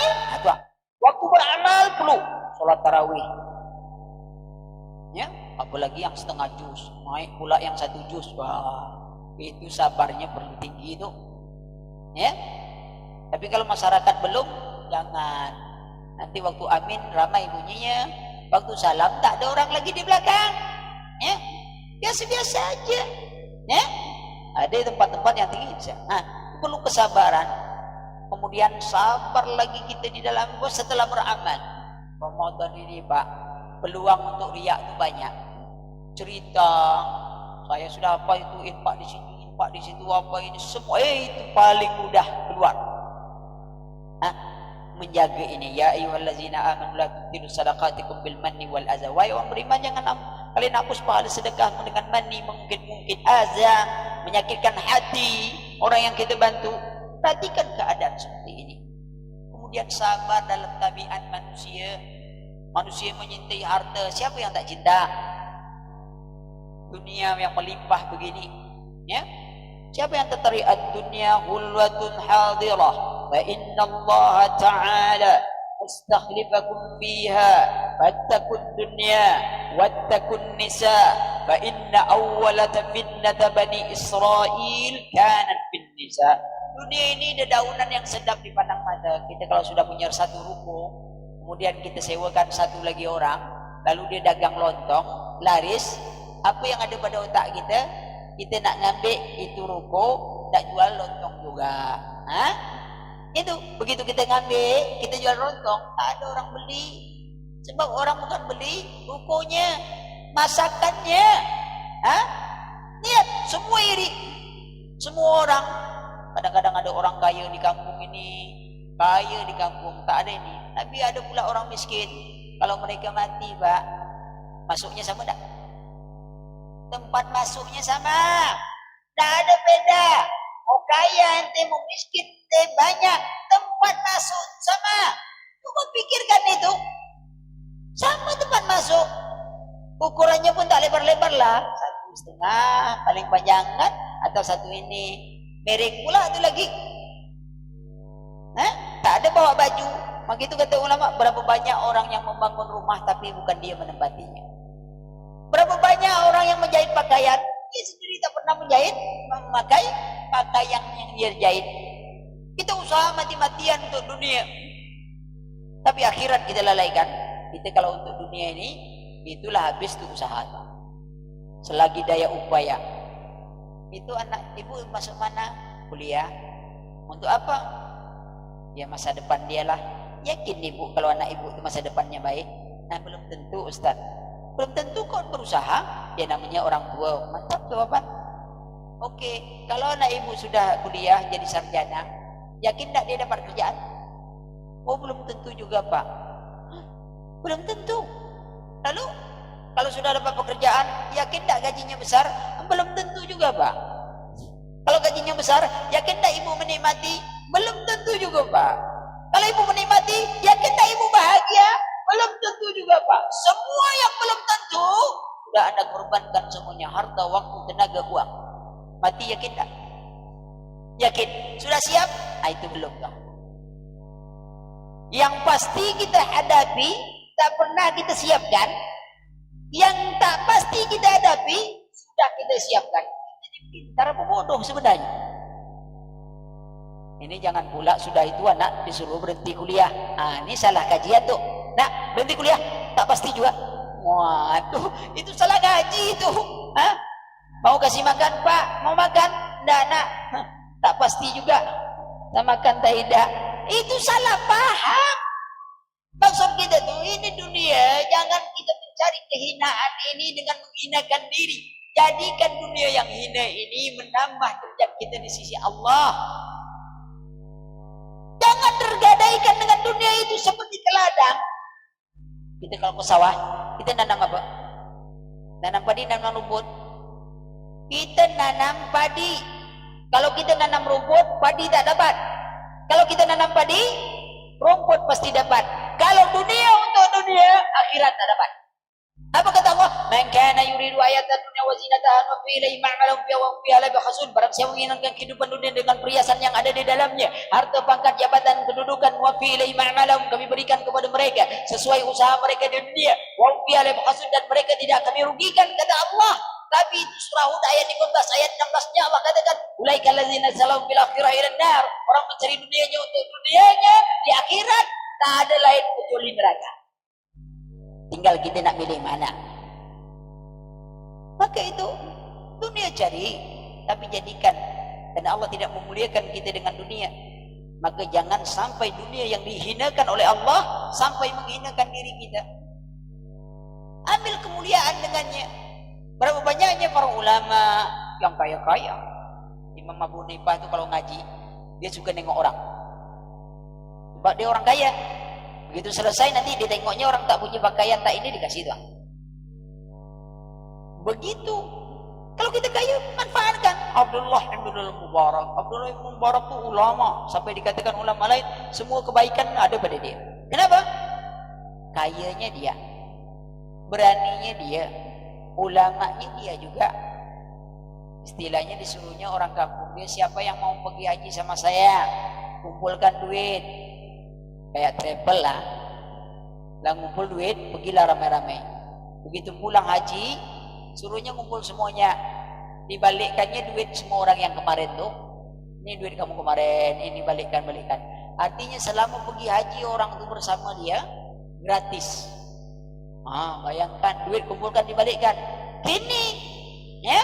waktu beramal perlu sholat tarawih. Ya, apalagi yang setengah juz, naik pula yang 1 juz. Wah, itu sabarnya perlu tinggi itu. Ya. Tapi kalau masyarakat belum, jangan. Nanti waktu amin ramai bunyinya, waktu salam tak ada orang lagi di belakang. Ya, biasa-biasa aja. Ya, ada tempat-tempat yang tinggi. Perlu kesabaran. Kemudian sabar lagi kita di dalam setelah beramal. Ramadan ini, Pak, peluang untuk riak itu banyak. Cerita, saya sudah apa itu, infak di sini, infak di situ, apa ini, semua itu paling mudah keluar. Menjaga ini, ya ayyuhallazina amanu la tubtilu sadaqatikum bil manni wal adza. Wahai orang beriman, jangan kalian hapus pahala sedekah dengan manni, mungkin adza, menyakitkan hati orang yang kita bantu. Perhatikan keadaan seperti ini. Kemudian sabar dalam tabiat manusia. Manusia menyintai harta. Siapa yang tak cinta? Dunia yang melimpah begini, ya. Siapa yang tertarik? Ad-dunya hulwatun hadirah, fa inna Allah ta'ala astakhlifakum fiha fattakun dunya wattakun nisa fa inna awwala fitnata bani Israel kanat bin nisa. Dunia ini ada daunan yang sedap dipandang mata. Kita kalau sudah punya satu ruko, kemudian kita sewakan satu lagi orang, lalu dia dagang lontong, laris. Apa yang ada pada otak kita? Kita nak ngambil itu ruko, nak jual lontong juga. Itu begitu kita ngambil, kita jual lontong, tak ada orang beli. Sebab orang bukan beli rukonya, masakannya. Lihat, semua iri. Semua orang. Kadang-kadang ada orang kaya di kampung ini, kaya di kampung, tak ada ini. Tapi ada pula orang miskin. Kalau mereka mati, Pak, masuknya sama tak? Tempat masuknya sama, tak ada beda. Mau kaya ente, mau miskin ente, banyak tempat masuk sama. Coba pikirkan itu, sama tempat masuk. Ukurannya pun tak lebar-lebar lah, 1,5 paling panjangan, atau 1 ini. Merek pula itu lagi. Tak ada bawa baju. Maka itu kata ulama, berapa banyak orang yang membangun rumah tapi bukan dia menempatinya. Berapa banyak orang yang menjahit pakaian, dia sendiri tak pernah menjahit, memakai pakaian yang dia jahit. Kita usaha mati-matian untuk dunia, tapi akhirat kita lalaikan. Kita kalau untuk dunia ini, itulah habis tuh usaha. Selagi daya upaya. Itu anak ibu masuk mana? Kuliah. Untuk apa? Ya masa depan dia lah. Yakin ibu kalau anak ibu itu masa depannya baik? Nah, belum tentu, Ustaz. Belum tentu kau berusaha. Dia namanya orang tua. Mantap jawaban. Oke, kalau anak ibu sudah kuliah jadi sarjana, yakin tak dia dapat kerjaan? Oh, belum tentu juga, Pak. Belum tentu. Lalu kalau sudah dapat pekerjaan, yakin tak gajinya besar? Belum tentu juga, Pak. Kalau gajinya besar, yakin tak ibu menikmati? Belum tentu juga, Pak. Kalau ibu menikmati, yakin tak ibu bahagia? Belum tentu juga, Pak. Semua yang belum tentu sudah Anda korbankan semuanya, harta, waktu, tenaga, uang. Mati yakin tak? Yakin? Sudah siap? Nah, itu belum kau. Yang pasti kita hadapi, tak pernah kita siapkan. Yang tak pasti kita hadapi, sudah kita siapkan. Jadi pintar apa bodoh sebenarnya? Ini jangan pula sudah itu anak disuruh berhenti kuliah. Ah, ini salah kajian tuh. Nak, berhenti kuliah? Tak pasti juga. Waduh, itu salah gaji itu. Hah? Mau kasih makan Pak? Mau makan? Nggak nak. Tak pasti juga. Tak makan tak tidak. Itu salah paham. Maksud kita tuh ini dunia. Jangan kita mencari kehinaan ini dengan menghinakan diri. Jadikan dunia yang hina ini menambah derajat kita di sisi Allah. Jangan tergadaikan dengan dunia itu seperti ke ladang. Kita kalau ke sawah, kita nanam apa? Nanam padi, nanam rumput. Kita nanam padi. Kalau kita nanam rumput, padi tak dapat. Kalau kita nanam padi, rumput pasti dapat. Kalau dunia untuk dunia, akhirat tak dapat. Apa kata Allah? Man kana yuridu ayatan dunya wa zinataha wa fi ilayhi ma'malun fi wa fi ala bikhasun. Barang siapa menginginkan kehidupan dunia dengan perhiasan yang ada di dalamnya, harta, pangkat, jabatan, kedudukan, wa fi ilayhi ma'malun, kami berikan kepada mereka sesuai usaha mereka di dunia. Wa fi ala bikhasun, dan mereka tidak kami rugikan, kata Allah. Tapi itu surah Hud ayat 15, ayat 16-nya Allah katakan, ulaika allazina salau fil akhirati ila nar. Orang mencari dunianya untuk dunianya, di akhirat tak ada lain kecuali neraka. Tinggal kita nak pilih mana. Maka itu dunia cari, tapi jadikan, karena Allah tidak memuliakan kita dengan dunia. Maka jangan sampai dunia yang dihinakan oleh Allah sampai menghinakan diri kita. Ambil kemuliaan dengannya. Berapa banyaknya para ulama yang kaya-kaya. Imam Abu Hanifah itu kalau ngaji, dia suka nengok orang. Sebab dia orang kaya. Begitu selesai nanti ditengoknya orang tak punya pakaian tak ini dikasih tuh. Begitu. Kalau kita kaya manfaatkan. Abdullah ibn Mubarak. Abdullah ibn Mubarak itu ulama. Sampai dikatakan ulama lain semua kebaikan ada pada dia. Kenapa? Kayanya dia. Beraninya dia. Ulamanya dia juga. Istilahnya disuruhnya orang kampung dia, siapa yang mau pergi haji sama saya? Kumpulkan duit. Kayak travel lah ngumpul duit, pergilah ramai-ramai. Begitu pulang haji, suruhnya ngumpul semuanya, dibalikkannya duit semua orang yang kemarin tuh. Ini duit kamu kemarin, ini balikkan. Artinya selama pergi haji orang itu bersama dia gratis. Bayangkan duit kumpulkan dibalikkan. Kini ya,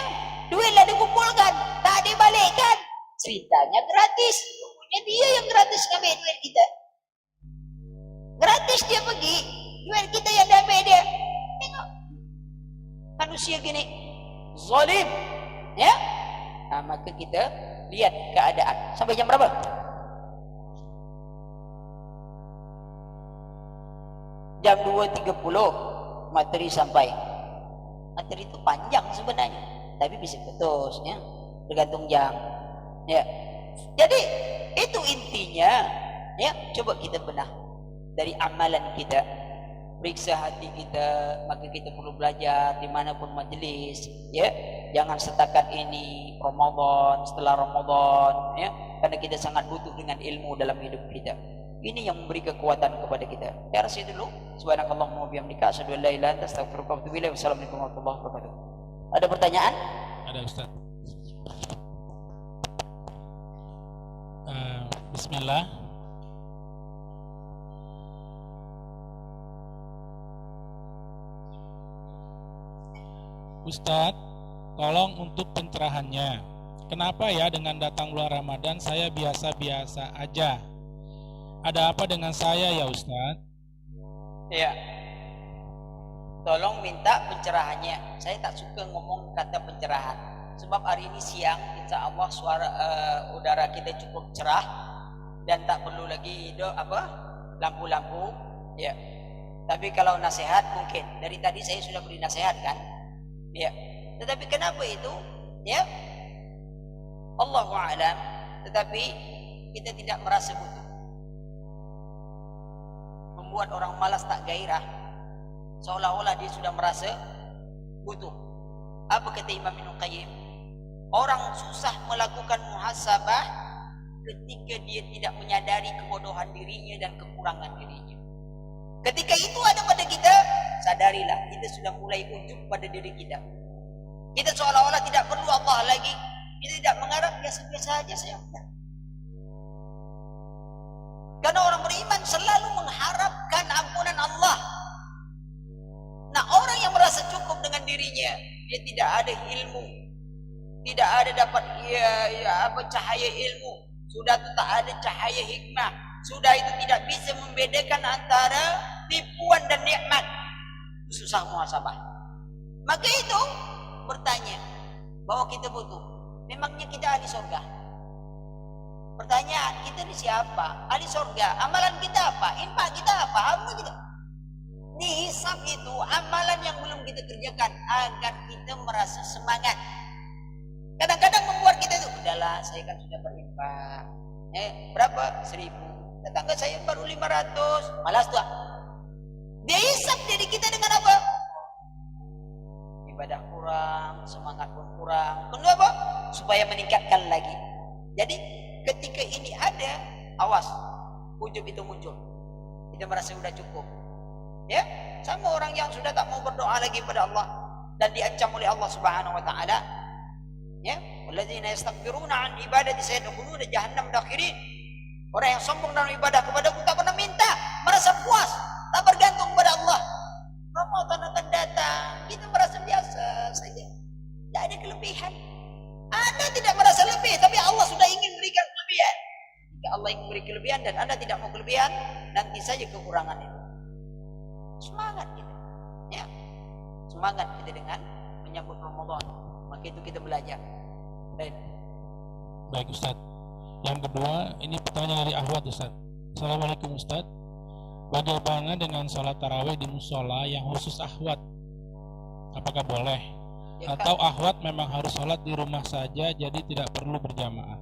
duitlah dikumpulkan tak dibalikkan, ceritanya gratis. Pokoknya dia yang gratis ngambil duit kita. Gratis dia pergi, duit kita yang damai dia. Tengok manusia gini zalim, ya. Maka kita lihat keadaan. Sampai jam berapa? Jam 2.30 materi sampai. Materi itu panjang sebenarnya, tapi bisa putus, ya. Tergantung jam, ya. Jadi itu intinya, ya. Coba kita benah dari amalan kita, periksa hati kita. Maka kita perlu belajar dimanapun majelis, ya. Jangan setakat ini Ramadan, setelah Ramadan, ya. Karena kita sangat butuh dengan ilmu dalam hidup kita. Ini yang memberi kekuatan kepada kita. Ya, rasa dulu. Subhanakallahumma wa bihamdika asyhadu an la ilaha illa anta astaghfiruka wa atubu ilaik. Wassalamualaikum warahmatullahi wabarakatuh. Ada pertanyaan? Ada, Ustaz. Bismillah. Ustadz, tolong untuk pencerahannya. Kenapa ya dengan datang bulan Ramadan saya biasa-biasa aja? Ada apa dengan saya ya Ustadz? Ya, tolong minta pencerahannya. Saya tak suka ngomong kata pencerahan, sebab hari ini siang insya Allah suara udara kita cukup cerah dan tak perlu lagi lampu-lampu, ya. Tapi kalau nasihat mungkin dari tadi saya sudah beri nasihat kan, ya. Tetapi kenapa itu, ya? Allahu a'lam. Tetapi kita tidak merasa butuh. Membuat orang malas tak gairah, seolah-olah dia sudah merasa butuh. Apa kata Imam Ibnu Qayyim? Orang susah melakukan muhasabah ketika dia tidak menyadari kebodohan dirinya dan kekurangan dirinya. Ketika itu ada pada kita, sadarilah kita sudah mulai ujub pada diri kita. Kita seolah-olah tidak perlu Allah lagi. Kita tidak mengharap, biasa-biasa saja saya. Karena orang beriman selalu mengharapkan ampunan Allah. Nah, orang yang merasa cukup dengan dirinya, dia tidak ada ilmu, tidak ada dapat cahaya ilmu, sudah itu tak ada cahaya hikmah, sudah itu tidak bisa membedakan antara tipuan dan nikmat, susah muhasabah. Maka itu bertanya bahwa kita butuh, memangnya kita ahli surga? Pertanyaan, kita ini siapa? Ahli surga. Amalan kita apa? Infak kita apa? Apa kita? Dihisab itu amalan yang belum kita kerjakan agar kita merasa semangat. Kadang-kadang membuat kita itu, udahlah saya kan sudah berinfak. Berapa? 1.000. Tetangga saya baru 500. Malas tuh. Dia hisab diri kita dengan apa? Ibadah kurang, semangat pun kurang. Kedua apa? Supaya meningkatkan lagi. Jadi ketika ini ada, awas, ujub itu muncul. Kita merasa sudah cukup. Ya, sama orang yang sudah tak mau berdoa lagi pada Allah dan diancam oleh Allah Subhanahu wa taala. Ya, walladzina yastaghfiruna an ibadati sayadkhuluna jahannam dakhirin. Orang yang sombong dalam ibadah kepadaku tak pernah minta, merasa puas, tak bergantung kepada Allah. Ramadan akan datang, kita merasa biasa saja. Tak ada kelebihan. Anda tidak merasa lebih, tapi Allah sudah ingin berikan kelebihan. Jika Allah ingin beri kelebihan dan Anda tidak mau kelebihan, nanti saja kekurangan itu. Semangat kita, ya, semangat kita dengan menyambut Ramadan. Maka itu kita belajar. Baik Ustaz. Yang kedua, ini pertanyaan dari Ahwat Ustaz. Assalamualaikum Ustaz. Bagaimana dengan sholat tarawih di musola yang khusus Ahwat? Apakah boleh? Ya, atau Ahwat memang harus sholat di rumah saja, jadi tidak perlu berjamaah?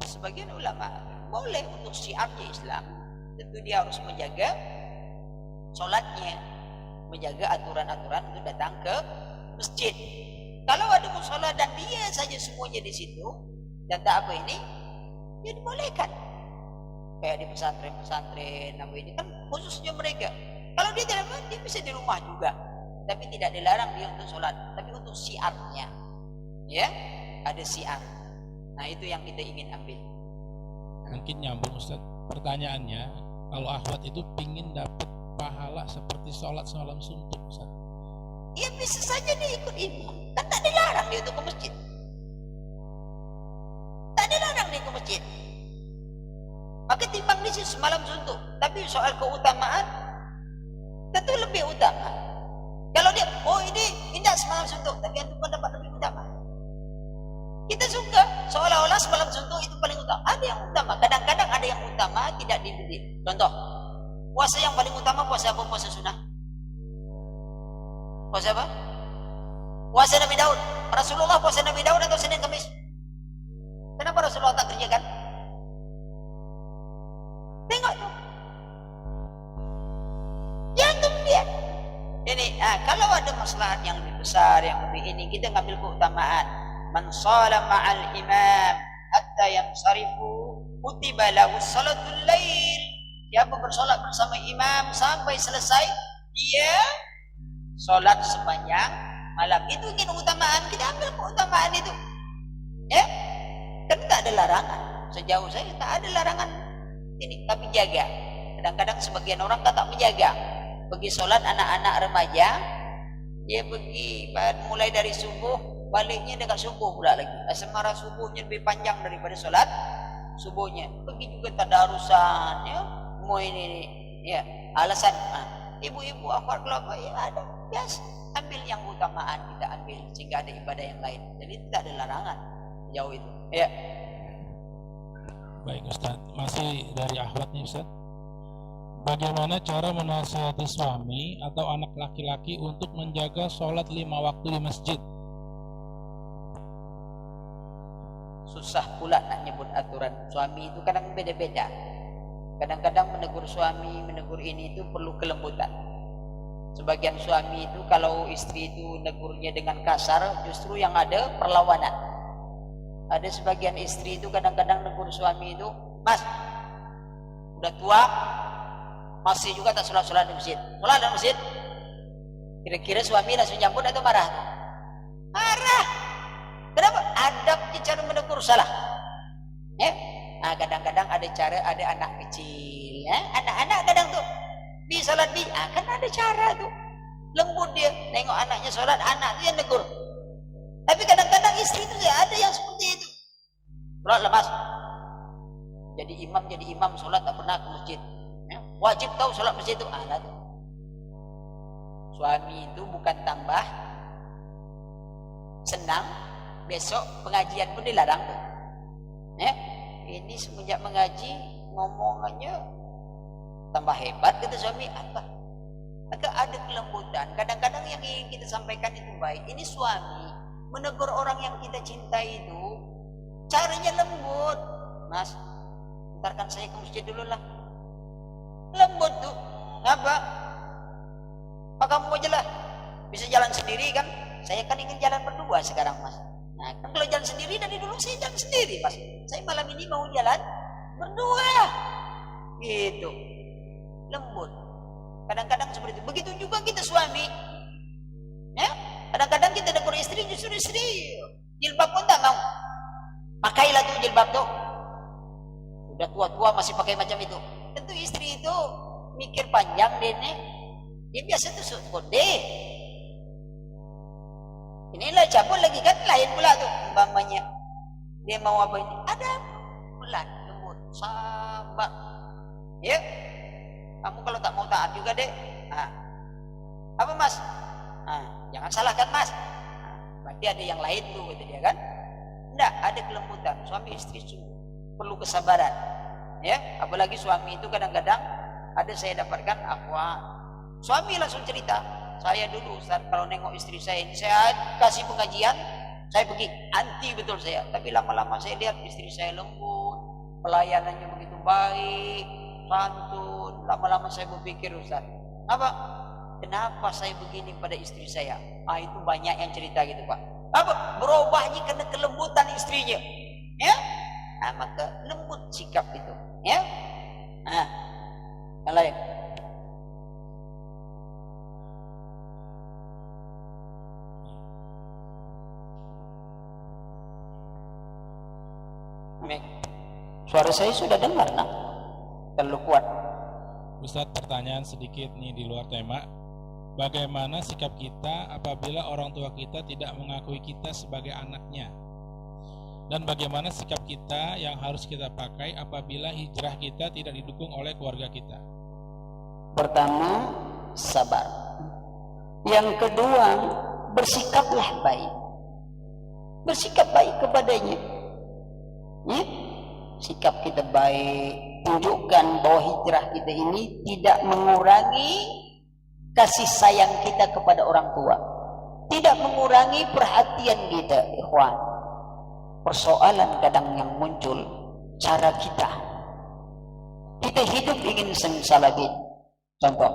Sebagian ulama boleh untuk syiarnya Islam, tentu dia harus menjaga sholatnya, menjaga aturan-aturan untuk datang ke masjid. Kalau ada musola dan dia saja semuanya di situ dan tak apa ini, ya dibolehkan. Kayak di pesantren-pesantren, nama ini kan khususnya mereka. Kalau dia tidak mau, dia bisa di rumah juga. Tapi tidak dilarang dia untuk sholat, tapi untuk syiarnya, ya, ada syiar. Nah itu yang kita ingin ambil. Mungkin nyambung Ustaz. Pertanyaannya, kalau Ahwat itu pingin dapat pahala seperti sholat semalam suntuk Ustaz. Ya bisa saja dia ikut ini, kan tak dilarang dia untuk ke masjid. Tak dilarang dia ke masjid. Maka timbang di sini semalam suntuk. Tapi soal keutamaan, tentu lebih utama. Kalau dia, oh ini tidak semalam suntuk, tapi antum pun dapat lebih utama. Kita suka seolah-olah semalam suntuk itu paling utama. Ada yang utama, kadang-kadang ada yang utama tidak dibeli. Contoh, puasa yang paling utama puasa apa? Puasa sunnah. Puasa apa? Puasa Nabi Daud. Rasulullah puasa Nabi Daud atau Senin Kamis? Kenapa Rasulullah tak kerjakan? Tengok tuh. Jangan lihat. Ini, kalau ada maslahat yang lebih besar, yang lebih ini, kita ngambil keutamaan. Man shala ma'al imam hatta yansarifu kutiba lahu salatul lail. Siapa bersolat bersama imam sampai selesai, dia solat sepanjang malam. Itu ingin keutamaan, kita ambil keutamaan itu. Ya, kan tak ada larangan. Sejauh saya tak ada larangan ini, tapi jaga. Kadang-kadang sebagian orang tak menjaga. Pergi sholat anak-anak remaja, dia pergi mulai dari subuh, baliknya dekat subuh pula lagi. Asmara subuhnya lebih panjang daripada sholat subuhnya. Pergi juga tadarusan, ya, mau ini, ya, alasan. Ibu-ibu akhwat kelapa, ya ada, biasa. Ambil yang utamaan, kita ambil sehingga ada ibadah yang lain. Jadi tidak ada larangan jauh itu. Ya. Baik Ustaz, masih dari Ahwat nih Ustaz. Bagaimana cara menasihati suami atau anak laki-laki untuk menjaga sholat 5 waktu di masjid? Susah pula nak nyebut aturan. Suami itu kadang beda-beda. Kadang-kadang menegur suami, menegur ini itu perlu kelembutan. Sebagian suami itu kalau istri itu negurnya dengan kasar, justru yang ada perlawanan. Ada sebagian istri itu kadang-kadang negur suami itu, "Mas, udah tua, masih juga tak sholat-sholat di masjid. Sholat di masjid." Kira-kira suami langsung nyambut atau marah? Marah. Kenapa? Adabnya cara menegur salah. Nah, kadang-kadang ada cara, ada anak kecil, anak-anak kadang tuh di salat kan ada cara tuh, lembut dia, nengok anaknya sholat, anak dia negur. Tapi kadang-kadang istri itu ada yang seperti itu. Sholat lemas, jadi imam sholat tak pernah ke masjid, wajib tahu sholat masjid itu. Alah tuh. Suami itu bukan tambah senang, besok pengajian pun dilarang tuh. Ini semenjak mengaji ngomongannya tambah hebat, kata suami. Apa? Maka ada kelembutan. Kadang-kadang yang ingin kita sampaikan itu baik. Ini suami menegur orang yang kita cintai itu caranya lembut. "Mas, ntarkan saya ke masjid dulu lah." Lembut tuh. Apa? "Apa kamu mau jalan? Bisa jalan sendiri kan? Saya kan ingin jalan berdua sekarang, Mas." Nah, kan kalau jalan sendiri dari dulu saya jalan sendiri, Mas. Saya malam ini mau jalan berdua. Gitu. Lembut. Kadang-kadang seperti itu. Begitu juga kita suami. Kadang-kadang kita negur istri, justru istri jilbab pun tak mau. Pakailah tuh jilbab tuh. Udah tua-tua masih pakai macam itu. Tentu istri itu mikir panjang deh, dia biasa tuh kode. Inilah cabut lagi kan lain pula tuh umpamanya. Dia mau apa ini? Ada pelan, lembut, sabar. Kamu kalau tak mau taat juga deh. Apa Mas? Jangan salahkan Mas. Berarti ada yang lain tuh, kata dia kan? Enggak, ada kelembutan. Suami istri perlu kesabaran. Apalagi suami itu kadang-kadang ada saya dapatkan suami langsung cerita, "Saya dulu Ustaz, kalau nengok istri saya ini, saya kasih pengajian, saya pergi anti betul saya. Tapi lama-lama saya lihat istri saya lembut, pelayanannya begitu baik, santun. Lama-lama saya berpikir, Ustaz, kenapa saya begini pada istri saya?" Itu banyak yang cerita gitu, Pak. Berubahnya karena kelembutan istrinya. Maka lembut sikap itu. Yang lain. Suara saya sudah dengar, nak? Terlalu kuat. Ustadz, pertanyaan sedikit nih di luar tema. Bagaimana sikap kita apabila orang tua kita tidak mengakui kita sebagai anaknya? Dan bagaimana sikap kita yang harus kita pakai apabila hijrah kita tidak didukung oleh keluarga kita? Pertama, sabar. Yang kedua, bersikaplah baik. Bersikap baik kepadanya. Sikap kita baik, tunjukkan bahwa hijrah kita ini tidak mengurangi kasih sayang kita kepada orang tua, tidak mengurangi perhatian kita, ikhwan. Persoalan kadang yang muncul cara kita hidup ingin simsalabim. Contoh,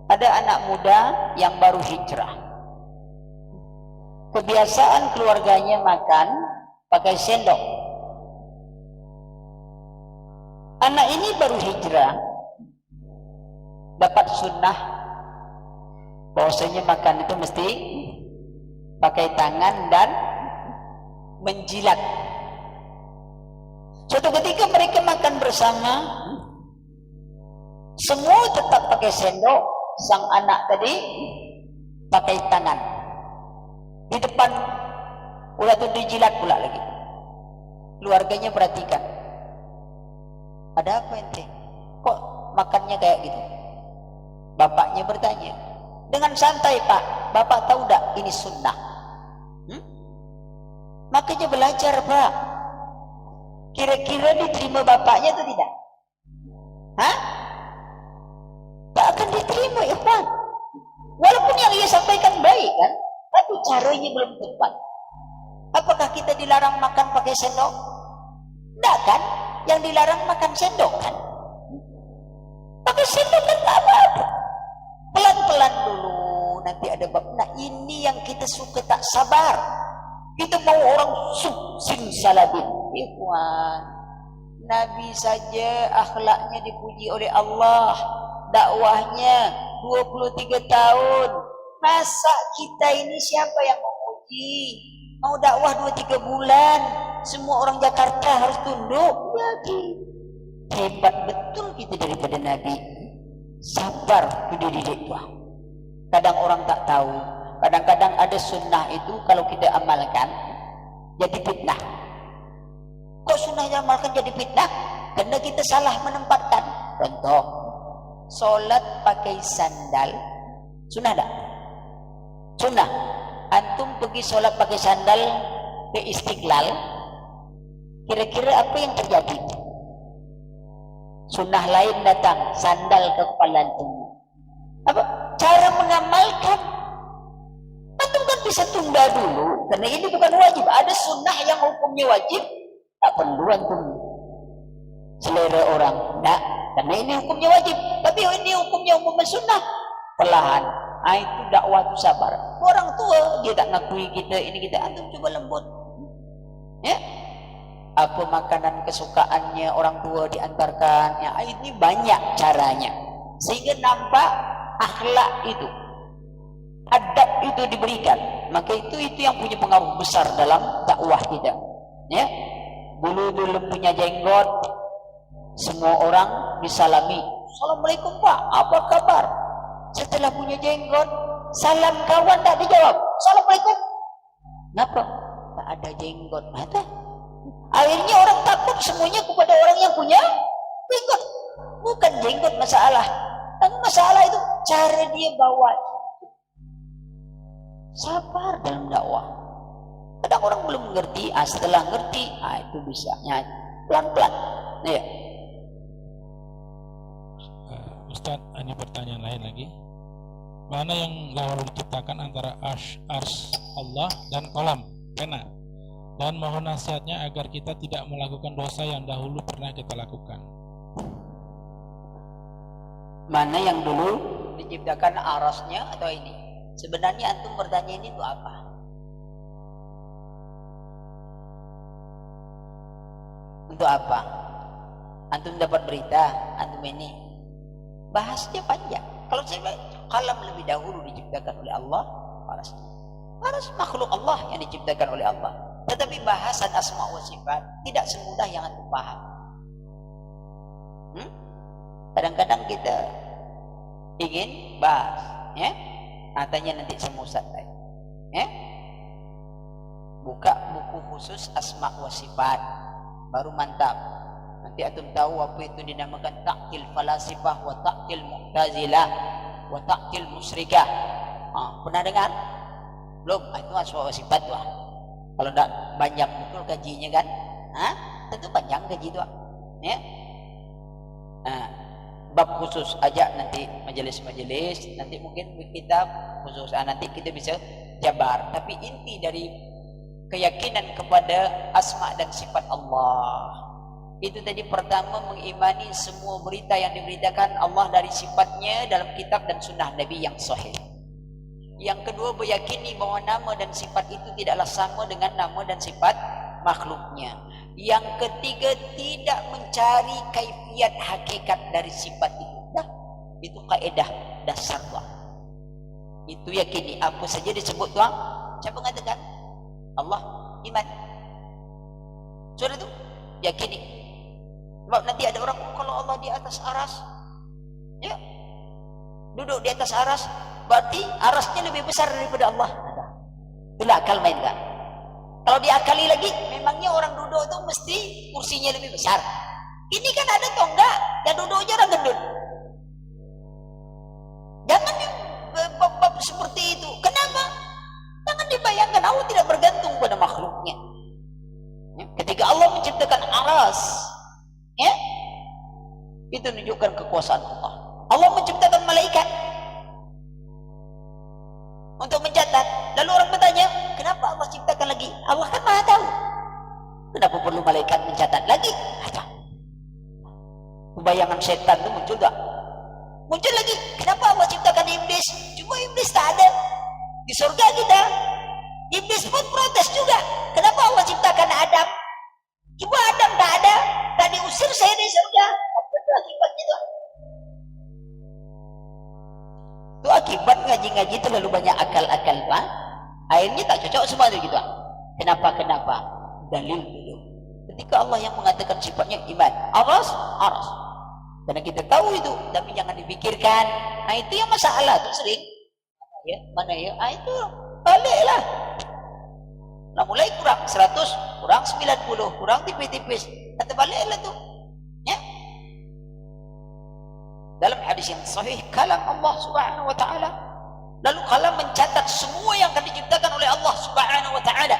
ada anak muda yang baru hijrah, kebiasaan keluarganya makan pakai sendok. Anak ini baru hijrah, dapat sunnah bahwasanya makan itu mesti pakai tangan dan menjilat. Suatu ketika mereka makan bersama, semua tetap pakai sendok, sang anak tadi pakai tangan. Di depan ulah tuh dijilat pula lagi. Keluarganya perhatikan. Ada apa ente? Kok makannya kayak gitu? Bapaknya bertanya. Dengan santai, Pak. Bapak tahu tak ini sunnah? Makanya belajar, Pak. Kira-kira diterima bapaknya atau tidak? Tak akan diterima, ya Pak. Walaupun yang ia sampaikan baik kan, tapi caranya belum tepat. Apakah kita dilarang makan pakai sendok? Tidak kan? Yang dilarang makan sendok kan? Pakai sendok kan tak apa-apa. Pelan-pelan nanti ada bab. Nah ini yang kita suka tak sabar. Kita mau orang suksin salabin. Ikhwan, Nabi saja akhlaknya dipuji oleh Allah, dakwahnya 23 tahun. Masa kita ini siapa yang memuji? Mau dakwah 2-3 bulan, semua orang Jakarta harus tunduk. Jadi hebat betul kita daripada Nabi. Sabar itu dididik tuh. Kadang orang tak tahu. Kadang-kadang ada sunnah itu kalau kita amalkan jadi fitnah. Kok sunnahnya amalkan jadi fitnah? Karena kita salah menempatkan. Contoh, solat pakai sandal, sunnah tak? Sunnah. Antum pergi solat pakai sandal ke Istiqlal, kira-kira apa yang terjadi? Sunnah lain datang, sandal ke kepala antum. Apa? Cara mengamalkan. Antum kan bisa tunda dulu, karena ini bukan wajib. Ada sunnah yang hukumnya wajib, tak perlu antum selera orang. Nah, karena ini hukumnya wajib, tapi ini hukumnya hukum sunnah. Perlahan. Itu dakwah itu sabar. Orang tua dia tak ngakui kita, ini kita, antum coba lembut. Ya? Apa makanan kesukaannya orang tua diantarkan. Ya, ini banyak caranya. Sehingga nampak akhlak itu, adab itu diberikan. Maka itu yang punya pengaruh besar dalam dakwah kita. Ya? Dulu punya jenggot, semua orang disalami. Assalamualaikum Pak, apa kabar? Setelah punya jenggot, salam kawan tak dijawab. Assalamualaikum. Kenapa? Tak ada jenggot. Mata. Akhirnya orang takut semuanya kepada orang yang punya jenggot. Bukan jenggot masalah. Tapi masalah itu cara dia bawa. Sabar dalam dakwah. Kadang orang belum mengerti, setelah ngerti, itu bisa pelan-pelan. Ya. Ustadz, ini pertanyaan lain lagi. Mana yang dahulu diciptakan antara ars Allah dan kolam pena? Dan mohon nasihatnya agar kita tidak melakukan dosa yang dahulu pernah kita lakukan. Mana yang dulu diciptakan arasnya atau ini? Sebenarnya antum bertanya ini itu apa? Untuk apa? Antum dapat berita, antum ini bahasnya panjang. Kalau saya kalam lebih dahulu diciptakan oleh Allah, aras makhluk Allah yang diciptakan oleh Allah. Tetapi bahasan asma wa sifat tidak semudah yang antum paham. Kadang-kadang kita ingin bahas, ya, tanya nanti sama Ustaz tadi, ya, buka buku khusus asma wa sifat, baru mantap. Nanti antum tahu apa itu dinamakan ta'til falasifah wa ta'til mu'tazilah wa ta'til musyrikah. Pernah dengar? Belum? Itu asma wa sifat tuh. Kalau tidak banyak betul gajinya kan? Tentu panjang gaji itu. Ya. Bab khusus ajak nanti majelis-majelis, nanti mungkin kitab khusus. Nanti kita bisa jabar. Tapi inti dari keyakinan kepada asma dan sifat Allah itu tadi pertama mengimani semua berita yang diberitakan Allah dari sifatnya dalam kitab dan sunnah Nabi yang sahih. Yang kedua meyakini bahwa nama dan sifat itu tidaklah sama dengan nama dan sifat makhluknya. Yang ketiga tidak mencari kaifiat hakikat dari sifat itu. Nah, itu kaidah dasar tuan. Itu yakini apa saja disebut tuan. Siapa mengatakan? Allah, iman. Sudah itu yakini. Sebab nanti ada orang, kalau Allah di atas aras, ya, duduk di atas aras, berarti arasnya lebih besar daripada Allah. Itulah akal main kan? Kalau diakali lagi, memangnya orang duduk itu mesti kursinya lebih besar. Ini kan ada atau enggak? Yang duduknya orang gendut. Jangan bab seperti itu. Kenapa? Jangan dibayangkan Allah tidak bergantung pada makhluknya. Ya, ketika Allah menciptakan aras, ya, itu menunjukkan kekuasaan Allah. Allah menciptakan malaikat untuk mencatat. Lalu orang bertanya, kenapa Allah ciptakan lagi? Allah kan maha tahu. Kenapa perlu malaikat mencatat lagi? Bayangan setan itu muncul tak? Muncul lagi, kenapa Allah ciptakan iblis? Cuma iblis tak ada di surga kita. Iblis pun protes juga, kenapa Allah ciptakan Adam? Cuma Adam tak ada, tak diusir saya dari surga. Apa itu akibatnya itu? Itu akibat ngaji-ngaji terlalu banyak akal-akal, Pak. Akhirnya tak cocok semua itu gitu. Kenapa? Dalil dulu. Ketika Allah yang mengatakan sifatnya iman, aras. Karena kita tahu itu, tapi jangan dipikirkan. Nah itu yang masalah tuh sering. Ya, mana ya? Ah itu baliklah. Nah mulai kurang 100, kurang 90, kurang tipis-tipis. Kata baliklah tuh. Ya. Dalam hadis yang sahih, kalam Allah Subhanahu wa taala. Lalu kalam mencatat semua yang akan diciptakan oleh Allah Subhanahu wa taala.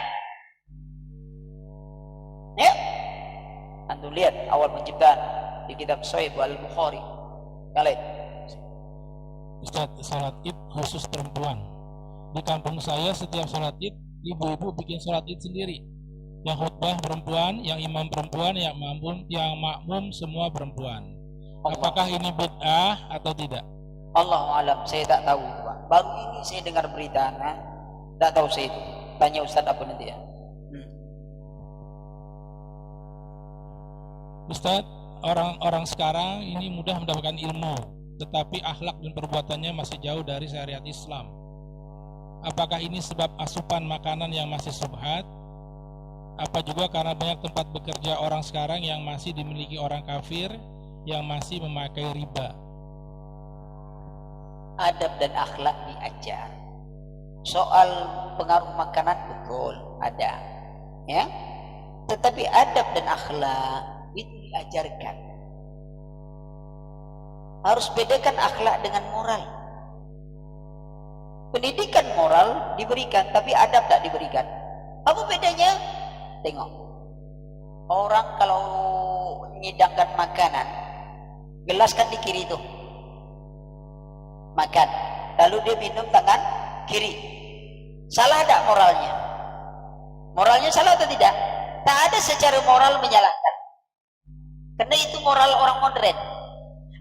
Ya. Antum lihat awal penciptaan di kitab Sahih Al-Bukhari. Kalian Ustaz, salat Id khusus perempuan. Di kampung saya setiap salat Id, ibu-ibu bikin salat Id sendiri. Yang khutbah perempuan, yang imam perempuan, yang makmum semua perempuan. Apakah ini bid'ah atau tidak? Allahu alam, saya tak tahu itu, Pak. Baru ini saya dengar berita, tak tahu saya itu. Tanya Ustaz apa nanti ya. Ustaz, orang-orang sekarang ini mudah mendapatkan ilmu, tetapi akhlak dan perbuatannya masih jauh dari syariat Islam. Apakah ini sebab asupan makanan yang masih subhat? Apa juga karena banyak tempat bekerja orang sekarang yang masih dimiliki orang kafir yang masih memakai riba? Adab dan akhlak diajar. Soal pengaruh makanan betul ada, ya. Tetapi adab dan akhlak itu diajarkan. Harus bedakan akhlak dengan moral. Pendidikan moral diberikan, tapi adab tak diberikan. Apa bedanya? Tengok. Orang kalau menyidangkan makanan, gelas kan di kiri tuh. Makan. Lalu dia minum tangan kiri. Salah tak moralnya? Moralnya salah atau tidak? Tak ada secara moral menyalahkan. Karena itu moral orang modern.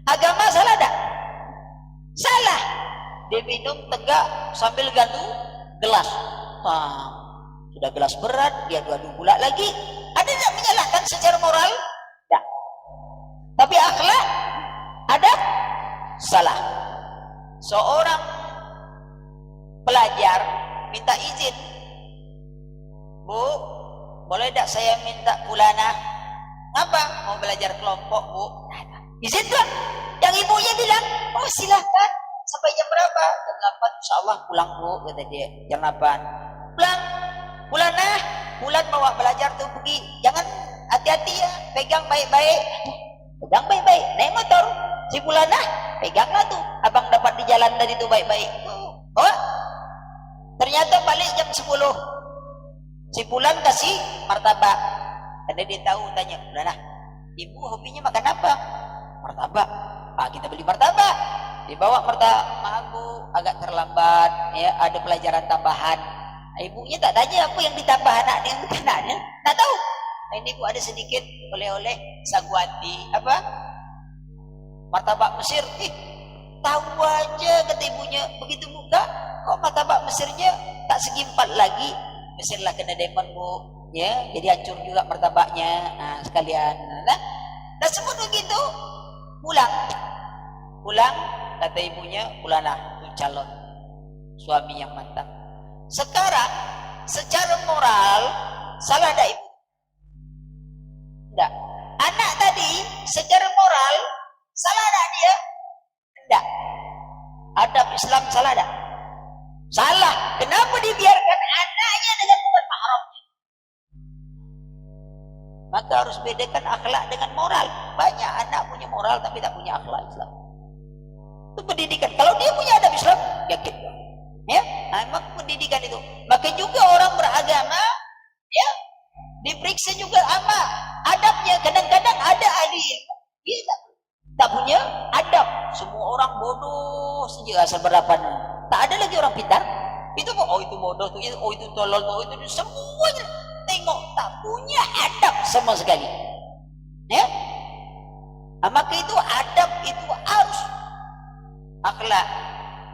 Agama salah tak? Salah. Dia minum tegak sambil gantung gelas. Sudah gelas berat, dia adu pula lagi. Ada tak menyalahkan secara moral? Tak. Tapi akhlak ada? Salah. Seorang pelajar minta izin. Bu, boleh tak saya minta bulanah? Ngapa? Mau belajar kelompok, Bu. Izin tuh. Yang ibunya bilang, oh silahkan. Sampai jam berapa? Jam 8, insya Allah pulang, Bu, kata dia. Jam 8. Pulang. Bulanah. Bulan bawa belajar tuh pergi. Jangan hati-hati ya. Pegang baik-baik. Pegang baik-baik. Naik motor. Si Bulanah, peganglah tuh. Abang dapat di jalan tadi tuh baik-baik. Oh, ternyata balik jam 10. Si Bulan kasih martabak. Karena dia tahu, tanya, Bulanah, ibu hobinya makan apa? Martabak. Kita beli martabak. Dibawa martabak. Maaf Bu, agak terlambat. Ya, ada pelajaran tambahan. Ibunya tak tanya apa yang ditambah anak dengan anaknya. Tak tahu. Nah, ini Bu ada sedikit oleh-oleh saguati. Apa? Martabak Mesir. Tahu aja kata ibunya. Begitu buka, kok martabak Mesirnya tak segi 4 lagi. Mesir lah kena demon Bu. Ya, jadi hancur juga martabaknya. Nah, sekalian. Nah sebut begitu. Pulang, kata ibunya, Bulanah tuh calon suami yang mantap. Sekarang, secara moral, salah ada ibu? Tidak. Anak tadi, secara moral, salah ada dia? Tidak. Adab Islam salah ada? Salah. Kenapa dibiarkan anaknya dengan bukan mahramnya? Maka harus bedakan akhlak dengan moral. Banyak anak punya moral tapi tak punya akhlak Islam. Itu pendidikan. Kalau dia punya adab Islam, yakin. Ya, memang pendidikan itu. Maka juga orang beragama, ya, diperiksa juga ama adabnya. Kadang-kadang ada ahli, dia tak punya adab. Semua orang bodoh saja asal berapanya. Tak ada lagi orang pintar. Itu oh itu bodoh tuh, oh itu tolol tuh, itu semuanya. Tengok tak punya adab sama sekali. Ya, maka itu adab itu harus akhlak.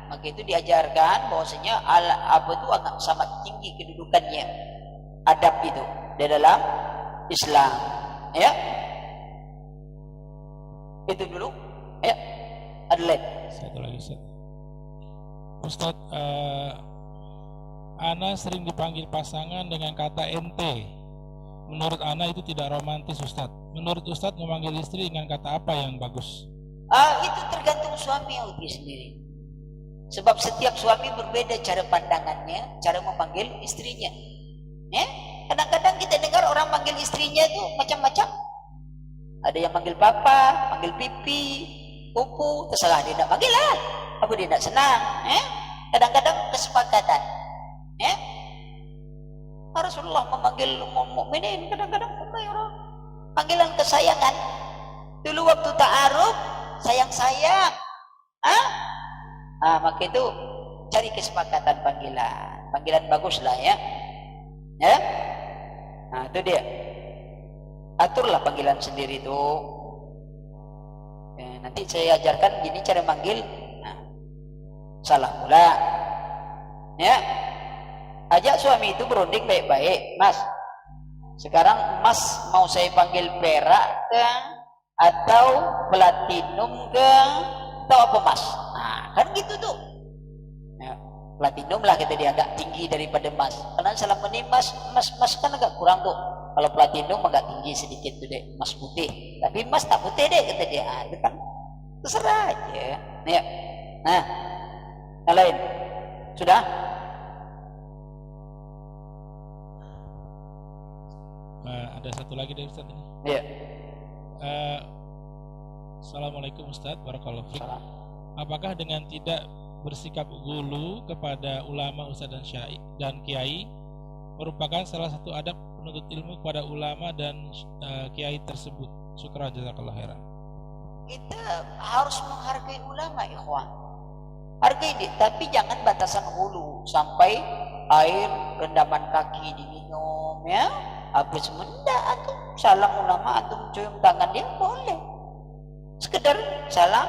Maka itu diajarkan bahwasanya apa itu agak sangat tinggi kedudukannya adab itu di dalam Islam. Ya, itu dulu. Ya, ada lain. Satu lagi Ustaz. Ana sering dipanggil pasangan dengan kata ente. Menurut Ana itu tidak romantis, Ustaz. Menurut Ustaz memanggil istri dengan kata apa yang bagus? Itu tergantung suami itu sendiri. Sebab setiap suami berbeda cara pandangannya, cara memanggil istrinya. Ya, kadang-kadang kita dengar orang manggil istrinya itu macam-macam. Ada yang manggil papa, manggil pipi, pupu, terserah dia nak panggil lah. Apa dia nak senang? Kadang-kadang kesepakatan. Rasulullah memanggil mukminin kadang-kadang orang panggilan kesayangan. Dulu waktu ta'aruf, sayang-sayang. Maka itu cari kesepakatan panggilan bagus lah ya. Itu dia. Aturlah panggilan sendiri itu. Nanti saya ajarkan gini cara manggil. Salah pula. Ya. Ajak suami itu berunding baik-baik, Mas. Sekarang Mas mau saya panggil perak ke atau platinum ke atau apa Mas? Kan gitu tuh. Ya, platinum lah kita dia agak tinggi daripada Mas. Karena selama ini Mas kan agak kurang tuh. Kalau platinum agak tinggi sedikit tuh deh, Mas putih. Tapi Mas tak putih deh kata dia. Itu kan terserah aja. Ya. Nah, yang lain sudah. Ada satu lagi dari Ustaz ini. Iya. Assalamualaikum Ustaz, barakallahu fiik. Apakah dengan tidak bersikap gulu kepada ulama, ustaz dan kiai merupakan salah satu adab penuntut ilmu kepada ulama dan kiai tersebut? Syukran jazakallahu khairan. Kita harus menghargai ulama, ikhwan. Hargai dia, tapi jangan batasan hulu sampai air rendaman kaki diminum ya. Habis menda atau salam ulama atau cium tangan dia boleh. Sekedar salam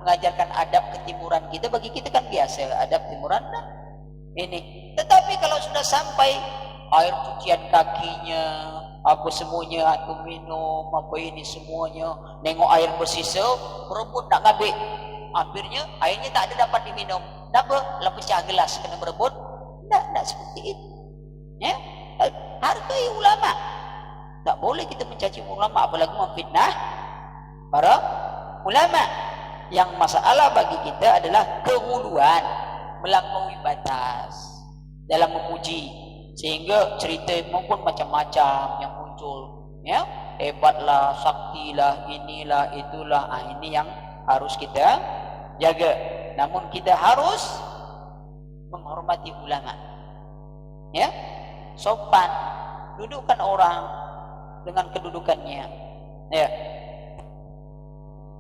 mengajarkan adab ketimuran kita, bagi kita kan biasa adab timuran dan ini. Tetapi kalau sudah sampai air cucian kakinya, apa semuanya atau minum apa ini semuanya, nengok air bersisa, berebut nak ngambil. Akhirnya airnya tak ada dapat diminum. Kenapa? Lah pecah gelas kena berebut. Tak seperti itu. Ya. Hargai ulama. Tak boleh kita mencaci ulama, apalagi memfitnah para ulama. Yang masalah bagi kita adalah kehuluan, melampaui batas dalam memuji, sehingga cerita maupun macam-macam yang muncul. Ya, hebatlah, saktilah, inilah, itulah. Ini yang harus kita jaga. Namun kita harus menghormati ulama. Ya, sopan, dudukkan orang dengan kedudukannya. Ya,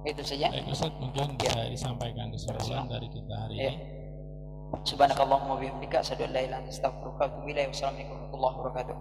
itu saja. Baik Ustaz, mungkin bisa disampaikan kesimpulan dari kita hari ini. Subhanakallahumma wa bihamdika asyhadu an la ilaha illa anta astaghfiruka wa atubu ilaik. Wassalamualaikum warahmatullahi wabarakatuh.